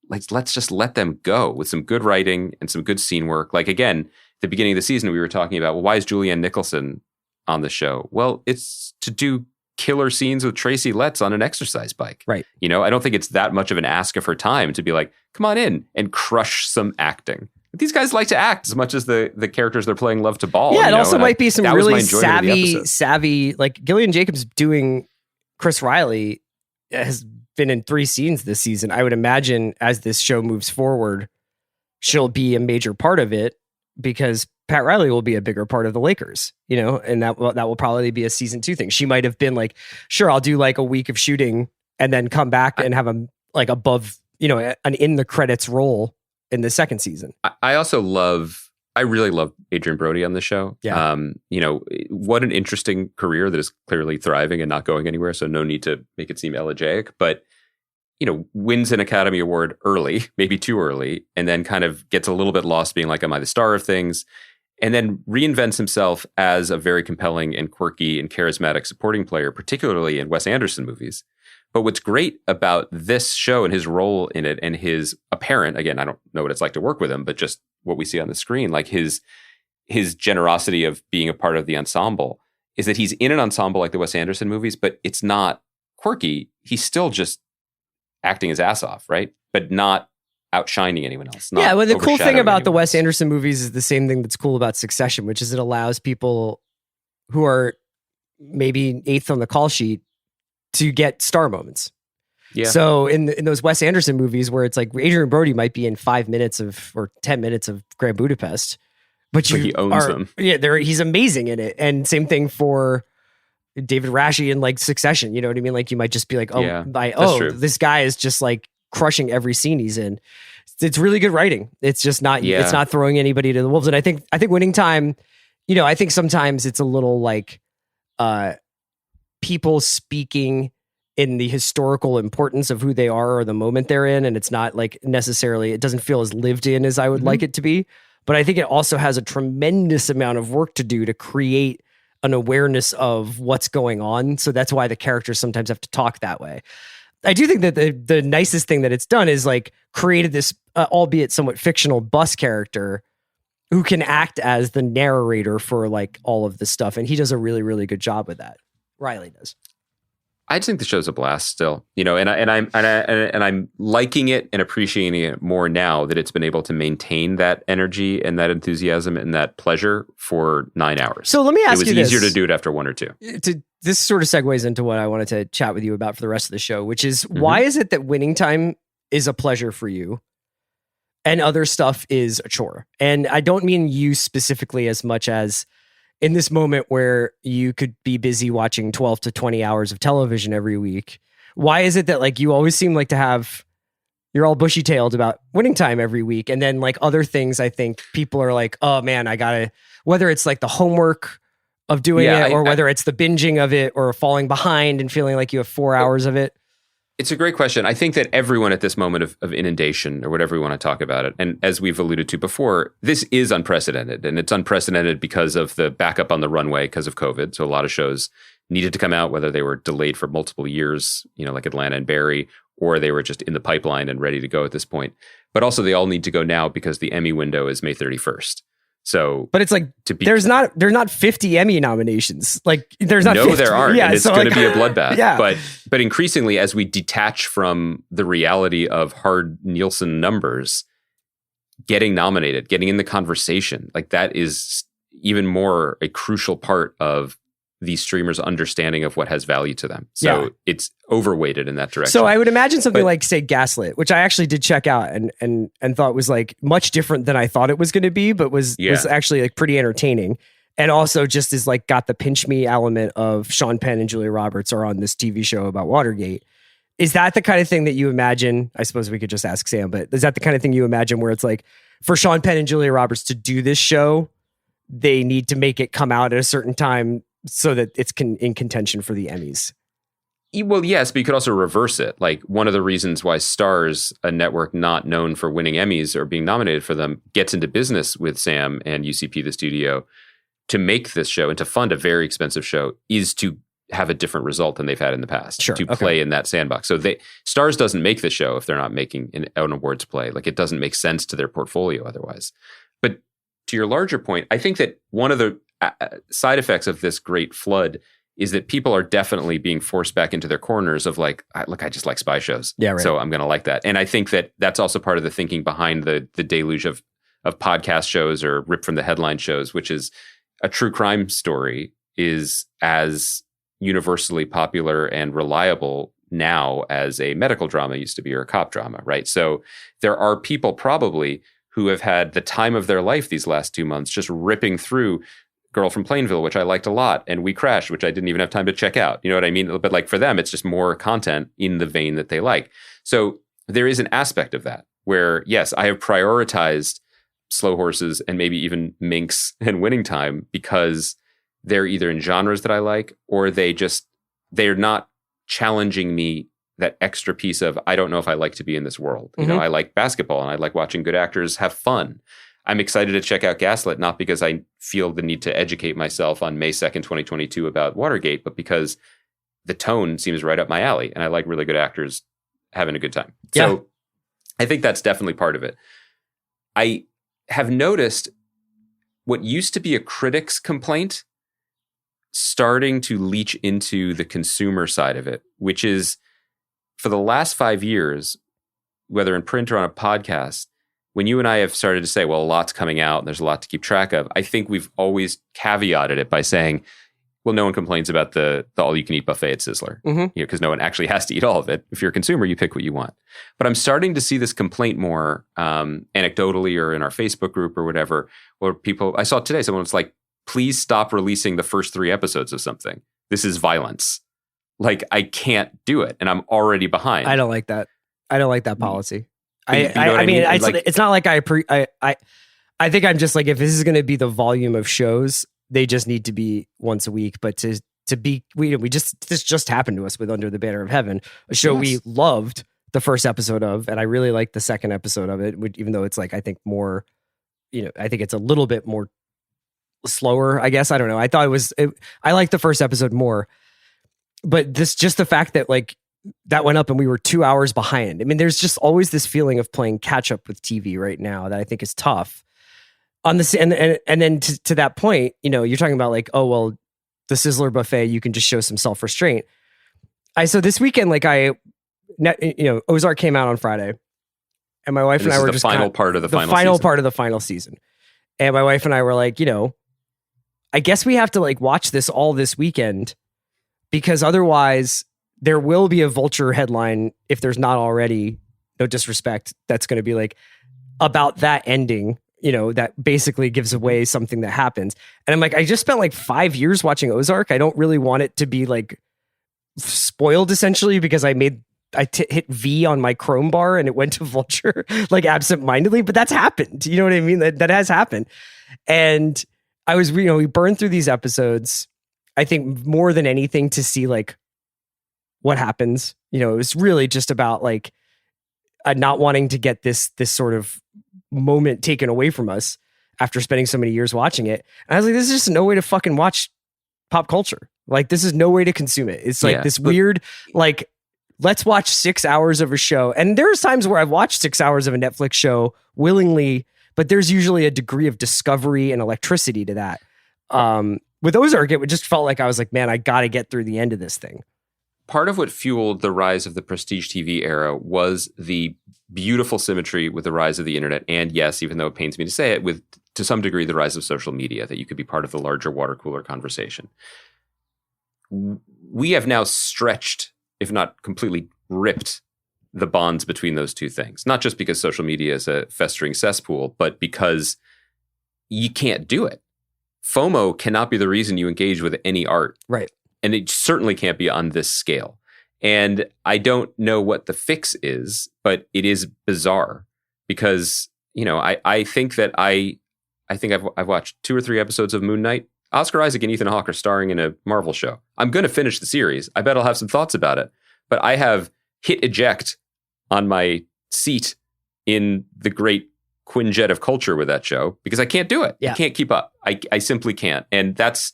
S5: Like, let's just let them go with some good writing and some good scene work. Like, again, at the beginning of the season, we were talking about, well, why is Julianne Nicholson on the show? Well, it's to do killer scenes with Tracy Letts on an exercise bike.
S4: Right.
S5: You know, I don't think it's that much of an ask of her time to be like, come on in and crush some acting. These guys like to act as much as the characters they're playing love to ball.
S4: Yeah, it also might be some really savvy, like Gillian Jacobs doing Chris Riley has been in 3 scenes this season. I would imagine as this show moves forward, she'll be a major part of it because Pat Riley will be a bigger part of the Lakers, you know, and that will probably be a season 2 thing. She might have been like, sure, I'll do like a week of shooting and then come back and have a like above, you know, an in the credits role in the second season.
S5: I really love Adrian Brody on the show.
S4: Yeah.
S5: You know, what an interesting career that is clearly thriving and not going anywhere. So no need to make it seem elegiac, but, you know, wins an Academy Award early, maybe too early, and then kind of gets a little bit lost being like, am I the star of things? And then reinvents himself as a very compelling and quirky and charismatic supporting player, particularly in Wes Anderson movies. But what's great about this show and his role in it and his apparent, again, I don't know what it's like to work with him, but just what we see on the screen, like his generosity of being a part of the ensemble, is that he's in an ensemble like the Wes Anderson movies, but it's not quirky. He's still just acting his ass off, right? But not outshining anyone else.
S4: Yeah, well, the cool thing about the Wes Anderson movies is the same thing that's cool about Succession, which is it allows people who are maybe 8th on the call sheet to get star moments. Yeah. So in those Wes Anderson movies where it's like Adrian Brody might be in 5 minutes or 10 minutes of Grand Budapest, but
S5: he owns them.
S4: Yeah, he's amazing in it. And same thing for David Rasche in like Succession. You know what I mean? Like you might just be like, this guy is just like crushing every scene he's in. It's really good writing. It's just not, it's not throwing anybody to the wolves. And I think Winning Time, you know, I think sometimes it's a little like people speaking in the historical importance of who they are or the moment they're in. And it's not like necessarily, it doesn't feel as lived in as I would like it to be. But I think it also has a tremendous amount of work to do to create an awareness of what's going on. So that's why the characters sometimes have to talk that way. I do think that the nicest thing that it's done is like created this, albeit somewhat fictional bus character who can act as the narrator for like all of this stuff. And he does a really, really good job with that. Riley does.
S5: I just think the show's a blast still, you know, and I'm liking it and appreciating it more now that it's been able to maintain that energy and that enthusiasm and that pleasure for 9 hours.
S4: So let me ask you this.
S5: It was easier to do it after 1 or 2.
S4: This sort of segues into what I wanted to chat with you about for the rest of the show, which is why is it that Winning Time is a pleasure for you and other stuff is a chore? And I don't mean you specifically as much as in this moment where you could be busy watching 12 to 20 hours of television every week. Why is it that like you always seem like to have, you're all bushy tailed about Winning Time every week. And then like other things, I think people are like, oh man, I gotta, whether it's like the homework of doing it or whether it's the binging of it or falling behind and feeling like you have 4 hours of it.
S5: It's a great question. I think that everyone at this moment of inundation or whatever you want to talk about it, and as we've alluded to before, this is unprecedented. And it's unprecedented because of the backup on the runway because of COVID. So a lot of shows needed to come out, whether they were delayed for multiple years, you know, like Atlanta and Barry, or they were just in the pipeline and ready to go at this point. But also they all need to go now because the Emmy window is May 31st. So,
S4: but it's like there's not 50 Emmy nominations. Like there's not.
S5: No,
S4: 50.
S5: there aren't.
S4: Yeah,
S5: and it's going to be a bloodbath.
S4: Yeah.
S5: But increasingly, as we detach from the reality of hard Nielsen numbers, getting nominated, getting in the conversation, like that is even more a crucial part of these streamers' understanding of what has value to them. So it's overweighted in that direction.
S4: So I would imagine something like, say, Gaslit, which I actually did check out and thought was like much different than I thought it was going to be, but was actually like pretty entertaining. And also just is like got the pinch me element of Sean Penn and Julia Roberts are on this TV show about Watergate. Is that the kind of thing that you imagine? I suppose we could just ask Sam, but is that the kind of thing you imagine where it's like for Sean Penn and Julia Roberts to do this show, they need to make it come out at a certain time so that it's in contention for the Emmys.
S5: Well, yes, but you could also reverse it. Like, one of the reasons why Starz, a network not known for winning Emmys or being nominated for them, gets into business with Sam and UCP, the studio, to make this show and to fund a very expensive show is to have a different result than they've had in the past, to play in that sandbox. So Starz doesn't make the show if they're not making an awards play. Like, it doesn't make sense to their portfolio otherwise. But to your larger point, I think that one of the side effects of this great flood is that people are definitely being forced back into their corners of like, I just like spy shows.
S4: Yeah, right.
S5: So I'm going to like that. And I think that that's also part of the thinking behind the deluge of podcast shows or rip from the headline shows, which is a true crime story is as universally popular and reliable now as a medical drama used to be, or a cop drama, right? So there are people probably who have had the time of their life these last 2 months just ripping through Girl from Plainville, which I liked a lot, and We Crashed, which I didn't even have time to check out. You know what I mean? But like, for them, it's just more content in the vein that they like. So there is an aspect of that where, yes, I have prioritized Slow Horses and maybe even Minx and Winning Time because they're either in genres that I like, or they're not challenging me that extra piece of, I don't know if I like to be in this world. You know, I like basketball and I like watching good actors have fun. I'm excited to check out Gaslit, not because I feel the need to educate myself on May 2nd, 2022 about Watergate, but because the tone seems right up my alley and I like really good actors having a good time.
S4: Yeah.
S5: So I think that's definitely part of it. I have noticed what used to be a critic's complaint starting to leach into the consumer side of it, which is, for the last 5 years, whether in print or on a podcast, when you and I have started to say, well, a lot's coming out and there's a lot to keep track of, I think we've always caveated it by saying, well, no one complains about the all-you-can-eat buffet at Sizzler, because no one actually has to eat all of it. If you're a consumer, you pick what you want. But I'm starting to see this complaint more anecdotally or in our Facebook group or whatever, where people, I saw today, someone was like, please stop releasing the first 3 episodes of something. This is violence. Like, I can't do it, and I'm already behind.
S4: I don't like that. I don't like that policy.
S5: I mean,
S4: it's not like I think I'm just like, if this is going to be the volume of shows, they just need to be once a week. But this just happened to us with Under the Banner of Heaven, a show we loved the first episode of, and I really liked the second episode of it, even though it's like, I think more, I think it's a little bit more slower, I guess. I don't know. I thought I liked the first episode more, but just the fact that like that went up and we were 2 hours behind. I mean, there's just always this feeling of playing catch up with TV right now that I think is tough. On this, and then to that point, you're talking about like, oh well, the Sizzler buffet, you can just show some self restraint. So this weekend, like Ozark came out on Friday, and my wife and I were just
S5: final part of the
S4: final season, and my wife and I were like, I guess we have to like watch this all this weekend, because otherwise there will be a Vulture headline, if there's not already, no disrespect, that's going to be like about that ending, that basically gives away something that happens. And I'm like, I just spent like 5 years watching Ozark. I don't really want it to be like spoiled essentially, because I hit V on my Chrome bar and it went to Vulture like absentmindedly, but that's happened. You know what I mean? That has happened. And I was, we burned through these episodes, I think more than anything to see like what happens. It was really just about like not wanting to get this sort of moment taken away from us after spending so many years watching it. And I was like, this is just no way to fucking watch pop culture. Like, this is no way to consume it. It's like this weird, like, let's watch 6 hours of a show. And there's times where I've watched 6 hours of a Netflix show willingly, but there's usually a degree of discovery and electricity to that. With Ozark, it just felt like I was like, man, I got to get through the end of this thing.
S5: Part of what fueled the rise of the prestige TV era was the beautiful symmetry with the rise of the internet. And yes, even though it pains me to say it, with to some degree the rise of social media, that you could be part of the larger water cooler conversation. We have now stretched, if not completely ripped, the bonds between those two things. Not just because social media is a festering cesspool, but because you can't do it. FOMO cannot be the reason you engage with any art.
S4: Right.
S5: And it certainly can't be on this scale. And I don't know what the fix is, but it is bizarre because I think that I've watched 2 or 3 episodes of Moon Knight. Oscar Isaac and Ethan Hawke are starring in a Marvel show. I'm going to finish the series. I bet I'll have some thoughts about it. But I have hit eject on my seat in the great Quinjet of culture with that show because I can't do it.
S4: Yeah.
S5: I can't keep up. I simply can't. And that's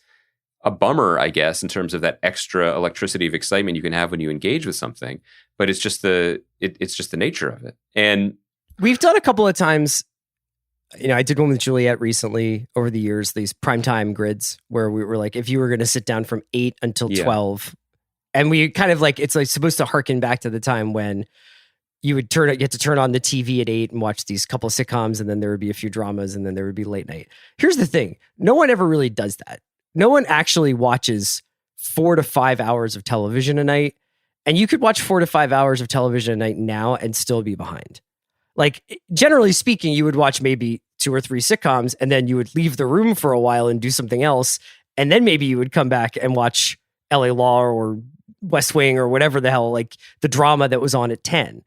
S5: a bummer, I guess, in terms of that extra electricity of excitement you can have when you engage with something. But it's just it's just the nature of it. And
S4: we've done a couple of times. I did one with Juliet recently over the years, these primetime grids where we were like, if you were going to sit down from 8 until 12, and we kind of like, it's like supposed to harken back to the time when you would get to turn on the TV at 8 and watch these couple of sitcoms, and then there would be a few dramas, and then there would be late night. Here's the thing. No one ever really does that. No one actually watches 4 to 5 hours of television a night. And you could watch 4 to 5 hours of television a night now and still be behind. Like, generally speaking, you would watch maybe 2 or 3 sitcoms, and then you would leave the room for a while and do something else. And then maybe you would come back and watch LA Law or West Wing or whatever the hell, like the drama that was on at 10.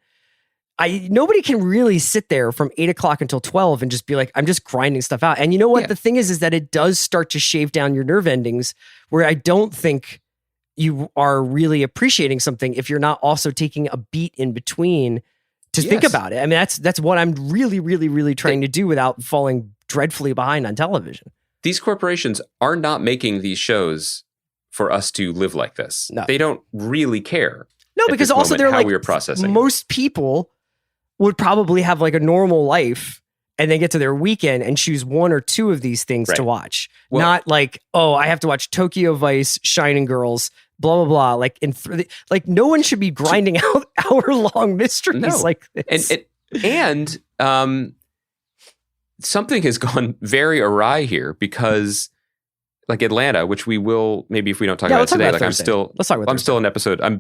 S4: Nobody can really sit there from 8 o'clock until 12 and just be like, I'm just grinding stuff out. And you know what? The thing is that it does start to shave down your nerve endings, where I don't think you are really appreciating something if you're not also taking a beat in between to think about it. I mean, that's what I'm really, really, really trying to do without falling dreadfully behind on television.
S5: These corporations are not making these shows for us to live like this.
S4: No.
S5: They don't really care.
S4: No, because also they're
S5: how
S4: like,
S5: we are processing.
S4: Most people would probably have like a normal life and then get to their weekend and choose 1 or 2 of these things to watch. Well, not like, oh, I have to watch Tokyo Vice, Shining Girls, blah, blah, blah. Like, like no one should be grinding out hour-long mysteries like this.
S5: And something has gone very awry here because like Atlanta, which we will, maybe if we don't talk about it today, like
S4: Thursday. I'm
S5: still an episode. I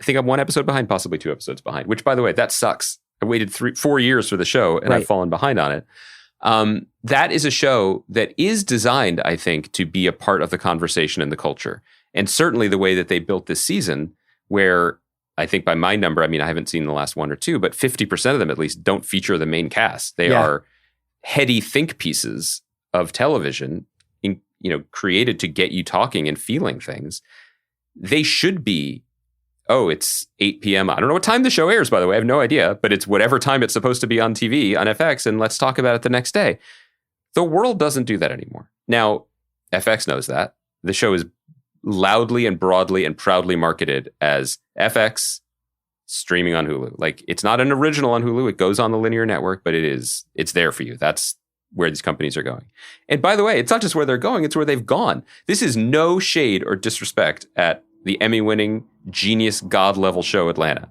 S5: think I'm 1 episode behind, possibly 2 episodes behind, which by the way, that sucks. I waited 4 years for the show and I've fallen behind on it. That is a show that is designed, I think, to be a part of the conversation and the culture. And certainly the way that they built this season, where I think by my number, I mean, I haven't seen the last 1 or 2, but 50% of them at least don't feature the main cast. They are heady think pieces of television, created to get you talking and feeling things. They should be, it's 8 p.m. I don't know what time the show airs, by the way. I have no idea, but it's whatever time it's supposed to be on TV, on FX, and let's talk about it the next day. The world doesn't do that anymore. Now, FX knows that. The show is loudly and broadly and proudly marketed as FX streaming on Hulu. Like, it's not an original on Hulu. It goes on the linear network, but it's there for you. That's where these companies are going. And by the way, it's not just where they're going, it's where they've gone. This is no shade or disrespect at the Emmy-winning genius God-level show Atlanta.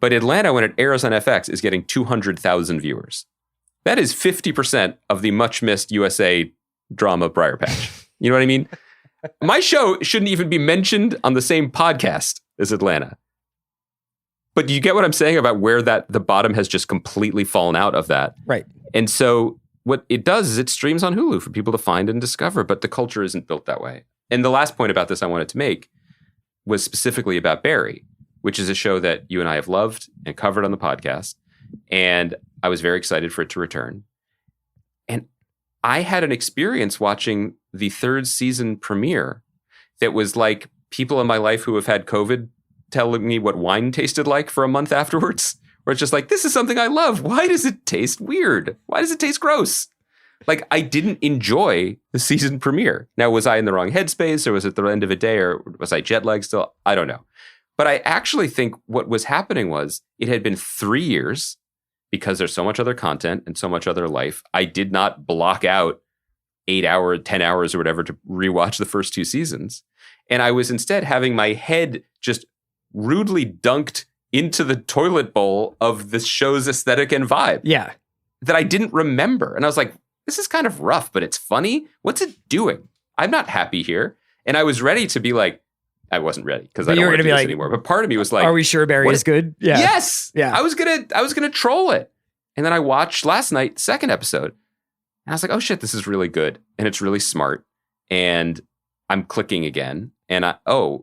S5: But Atlanta, when it airs on FX, is getting 200,000 viewers. That is 50% of the much-missed USA drama Briar Patch. You know what I mean? My show shouldn't even be mentioned on the same podcast as Atlanta. But do you get what I'm saying about where the bottom has just completely fallen out of that?
S4: Right.
S5: And so what it does is it streams on Hulu for people to find and discover, but the culture isn't built that way. And the last point about this I wanted to make was specifically about Barry, which is a show that you and I have loved and covered on the podcast. And I was very excited for it to return. And I had an experience watching the 3rd season premiere that was like people in my life who have had COVID telling me what wine tasted like for a month afterwards, where it's just like, this is something I love. Why does it taste weird? Why does it taste gross? Like, I didn't enjoy the season premiere. Now, was I in the wrong headspace, or was it the end of a day, or was I jet lagged still? I don't know. But I actually think what was happening was it had been 3 years, because there's so much other content and so much other life. I did not block out 8 hours, 10 hours or whatever to rewatch the first 2 seasons. And I was instead having my head just rudely dunked into the toilet bowl of this show's aesthetic and vibe.
S4: Yeah.
S5: That I didn't remember. And I was like, this is kind of rough, but it's funny. What's it doing? I'm not happy here. And I was ready to be like, I wasn't ready because I don't want to do this anymore. But part of me was like,
S4: are we sure Barry is good? Yeah.
S5: Yes.
S4: Yeah.
S5: I was gonna troll it. And then I watched last night, the 2nd episode. And I was like, oh shit, this is really good. And it's really smart. And I'm clicking again. And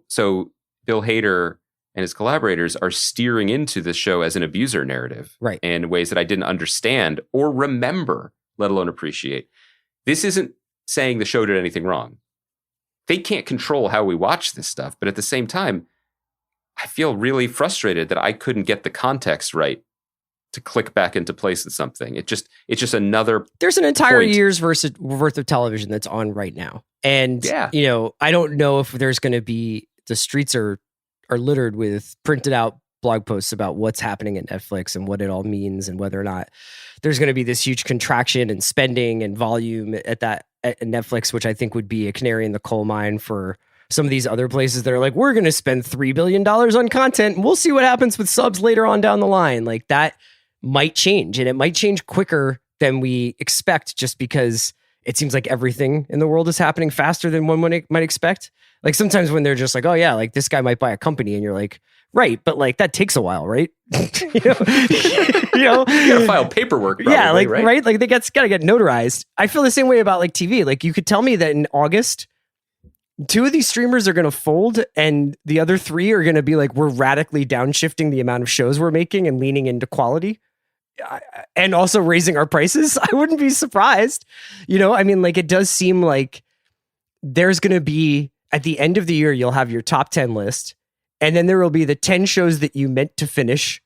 S5: so Bill Hader and his collaborators are steering into this show as an abuser narrative,
S4: right?
S5: In ways that I didn't understand or remember, let alone appreciate. This isn't saying the show did anything wrong. They can't control how we watch this stuff, but at the same time, I feel really frustrated that I couldn't get the context right to click back into place with something. It's just another.
S4: There's an entire year's worth of television that's on right now, and I don't know if there's going to be, the streets are littered with printed out blog posts about what's happening at Netflix and what it all means, and whether or not there's going to be this huge contraction in spending and volume at Netflix, which I think would be a canary in the coal mine for some of these other places that are like, we're going to spend $3 billion on content and we'll see what happens with subs later on down the line. Like, that might change, and it might change quicker than we expect, just because it seems like everything in the world is happening faster than one might expect. Like, sometimes when they're just like, oh yeah, like this guy might buy a company, and you're like, right, but like that takes a while, right? you gotta
S5: file paperwork, probably,
S4: yeah, like
S5: right?
S4: Like they gotta get notarized. I feel the same way about like TV. Like, you could tell me that in August, 2 of these streamers are going to fold, and the other 3 are going to be like, we're radically downshifting the amount of shows we're making and leaning into quality, and also raising our prices. I wouldn't be surprised. I mean, like, it does seem like there's going to be, at the end of the year, you'll have your top 10 list, and then there will be the 10 shows that you meant to finish,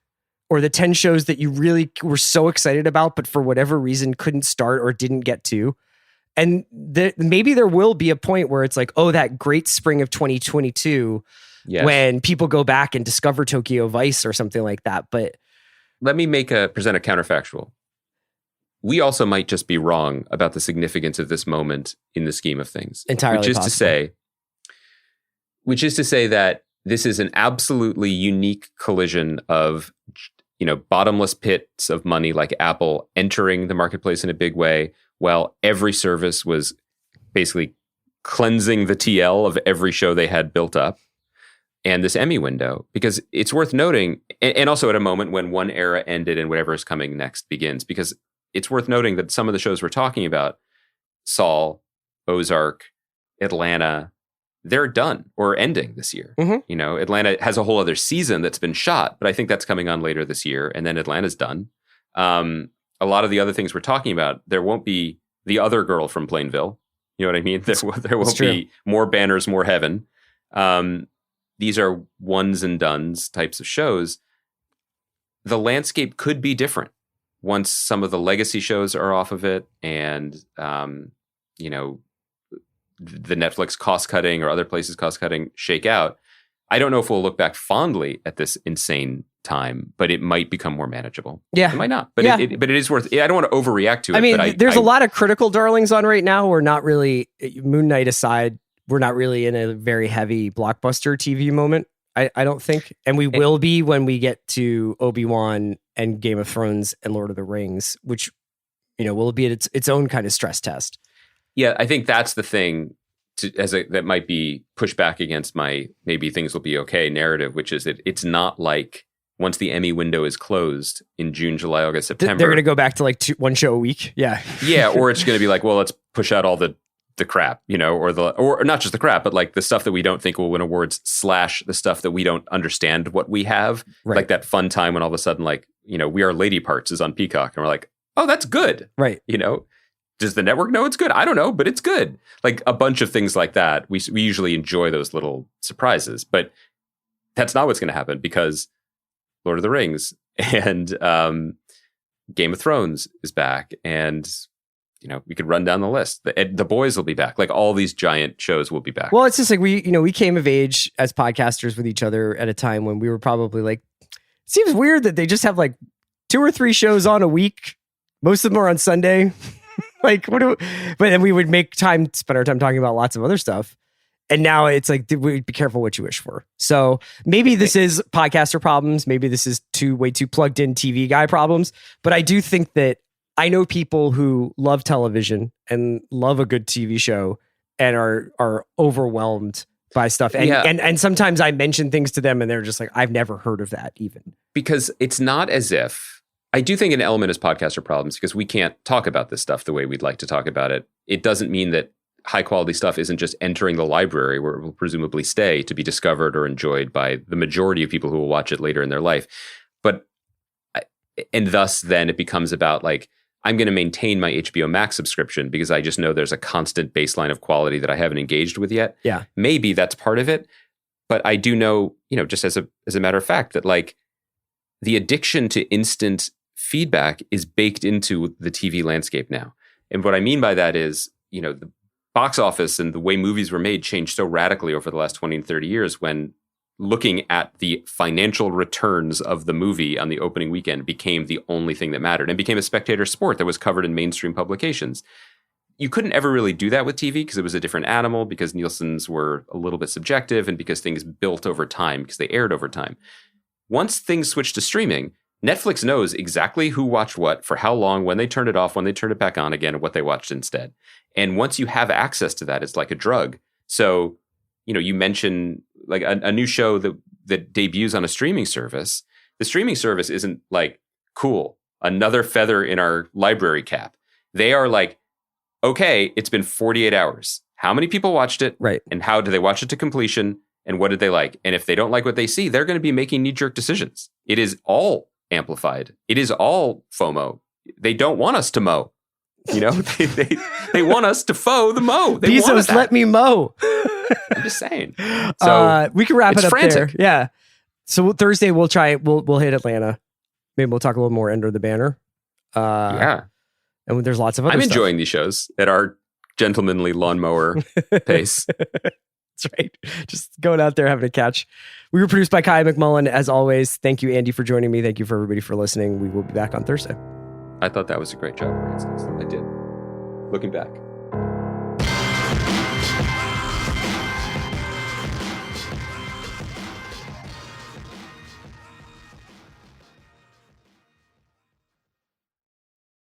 S4: or the 10 shows that you really were so excited about, but for whatever reason couldn't start or didn't get to. And maybe there will be a point where it's like, oh, that great spring of 2022, when people go back and discover Tokyo Vice or something like that. But
S5: let me present a counterfactual. We also might just be wrong about the significance of this moment in the scheme of things.
S4: Entirely
S5: which is
S4: possible.
S5: to say that this is an absolutely unique collision of, bottomless pits of money like Apple entering the marketplace in a big way, while every service was basically cleansing the TL of every show they had built up. And this Emmy window, because it's worth noting, and also at a moment when one era ended and whatever is coming next begins, because it's worth noting that some of the shows we're talking about, Saul, Ozark, Atlanta, they're done or ending this year.
S4: Mm-hmm.
S5: Atlanta has a whole other season that's been shot, but I think that's coming on later this year, and then Atlanta's done. A lot of the other things we're talking about, there won't be the other girl from Plainville. You know what I mean? There won't be more Banners, more Heaven. These are ones and dones types of shows. The landscape could be different once some of the legacy shows are off of it, and the Netflix cost cutting or other places cost cutting shake out. I don't know if we'll look back fondly at this insane time, but it might become more manageable.
S4: Yeah,
S5: it might not, but it is worth. I don't want to overreact to it.
S4: I mean,
S5: but
S4: there's a lot of critical darlings on right now. We're not really, Moon Knight aside, we're not really in a very heavy blockbuster TV moment. I don't think, and we will be when we get to Obi-Wan and Game of Thrones and Lord of the Rings, which will be its own kind of stress test.
S5: Yeah, I think that's the thing that might be pushed back against my maybe things will be okay narrative, which is that it's not like once the Emmy window is closed in June, July, August, September,
S4: they're going to go back to like one show a week. Yeah.
S5: Yeah. Or it's going to be like, well, let's push out all the crap, or not just the crap, but like the stuff that we don't think will win awards / the stuff that we don't understand what we have.
S4: Right.
S5: Like that fun time when all of a sudden, like, We Are Lady Parts is on Peacock and we're like, oh, that's good.
S4: Right.
S5: Does the network know it's good? I don't know, but it's good. Like a bunch of things like that. We usually enjoy those little surprises, but that's not what's going to happen because Lord of the Rings and Game of Thrones is back, and we could run down the list. The Boys will be back. Like all these giant shows will be back.
S4: Well, it's just like we came of age as podcasters with each other at a time when we were probably like, it seems weird that they just have like 2 or 3 shows on a week. Most of them are on Sunday. Like, but then we would spend our time talking about lots of other stuff. And now it's like, be careful what you wish for. So maybe this is podcaster problems. Maybe this is way too plugged in TV guy problems. But I do think that I know people who love television and love a good TV show and are overwhelmed by stuff. And sometimes I mention things to them and they're just like, I've never heard of that even.
S5: Because it's not as if, I do think an element is podcaster problems because we can't talk about this stuff the way we'd like to talk about it. It doesn't mean that high quality stuff isn't just entering the library where it will presumably stay to be discovered or enjoyed by the majority of people who will watch it later in their life. And thus then it becomes about like, I'm going to maintain my HBO Max subscription because I just know there's a constant baseline of quality that I haven't engaged with yet.
S4: Yeah.
S5: Maybe that's part of it. But I do know, just as a matter of fact, that like the addiction to instant feedback is baked into the TV landscape now. And what I mean by that is, the box office and the way movies were made changed so radically over the last 20 and 30 years when looking at the financial returns of the movie on the opening weekend became the only thing that mattered and became a spectator sport that was covered in mainstream publications. You couldn't ever really do that with TV because it was a different animal, because Nielsen's were a little bit subjective and because things built over time, because they aired over time. Once things switched to streaming, Netflix knows exactly who watched what, for how long, when they turned it off, when they turned it back on again, and what they watched instead. And once you have access to that, it's like a drug. So, you mention like a new show that debuts on a streaming service. The streaming service isn't like, cool, another feather in our library cap. They are like, okay, it's been 48 hours. How many people watched it?
S4: Right.
S5: And how do they watch it to completion? And what did they like? And if they don't like what they see, they're going to be making knee-jerk decisions. It is all amplified. It is all FOMO. They don't want us to mow. They want us to foe the mow. They want
S4: Bezos, let me mow.
S5: I'm just saying. So
S4: we can wrap it up
S5: frantic.
S4: there. Yeah. So Thursday we'll try. We'll hit Atlanta. Maybe we'll talk a little more Under the Banner.
S5: Yeah.
S4: And there's lots of other
S5: I'm
S4: stuff.
S5: enjoying these shows at our gentlemanly lawnmower pace.
S4: That's right. Just going out there having a catch. We were produced by Kai McMullen. As always, thank you, Andy, for joining me. Thank you for everybody for listening. We will be back on Thursday.
S5: I thought that was a great job, Francis. I did. Looking back.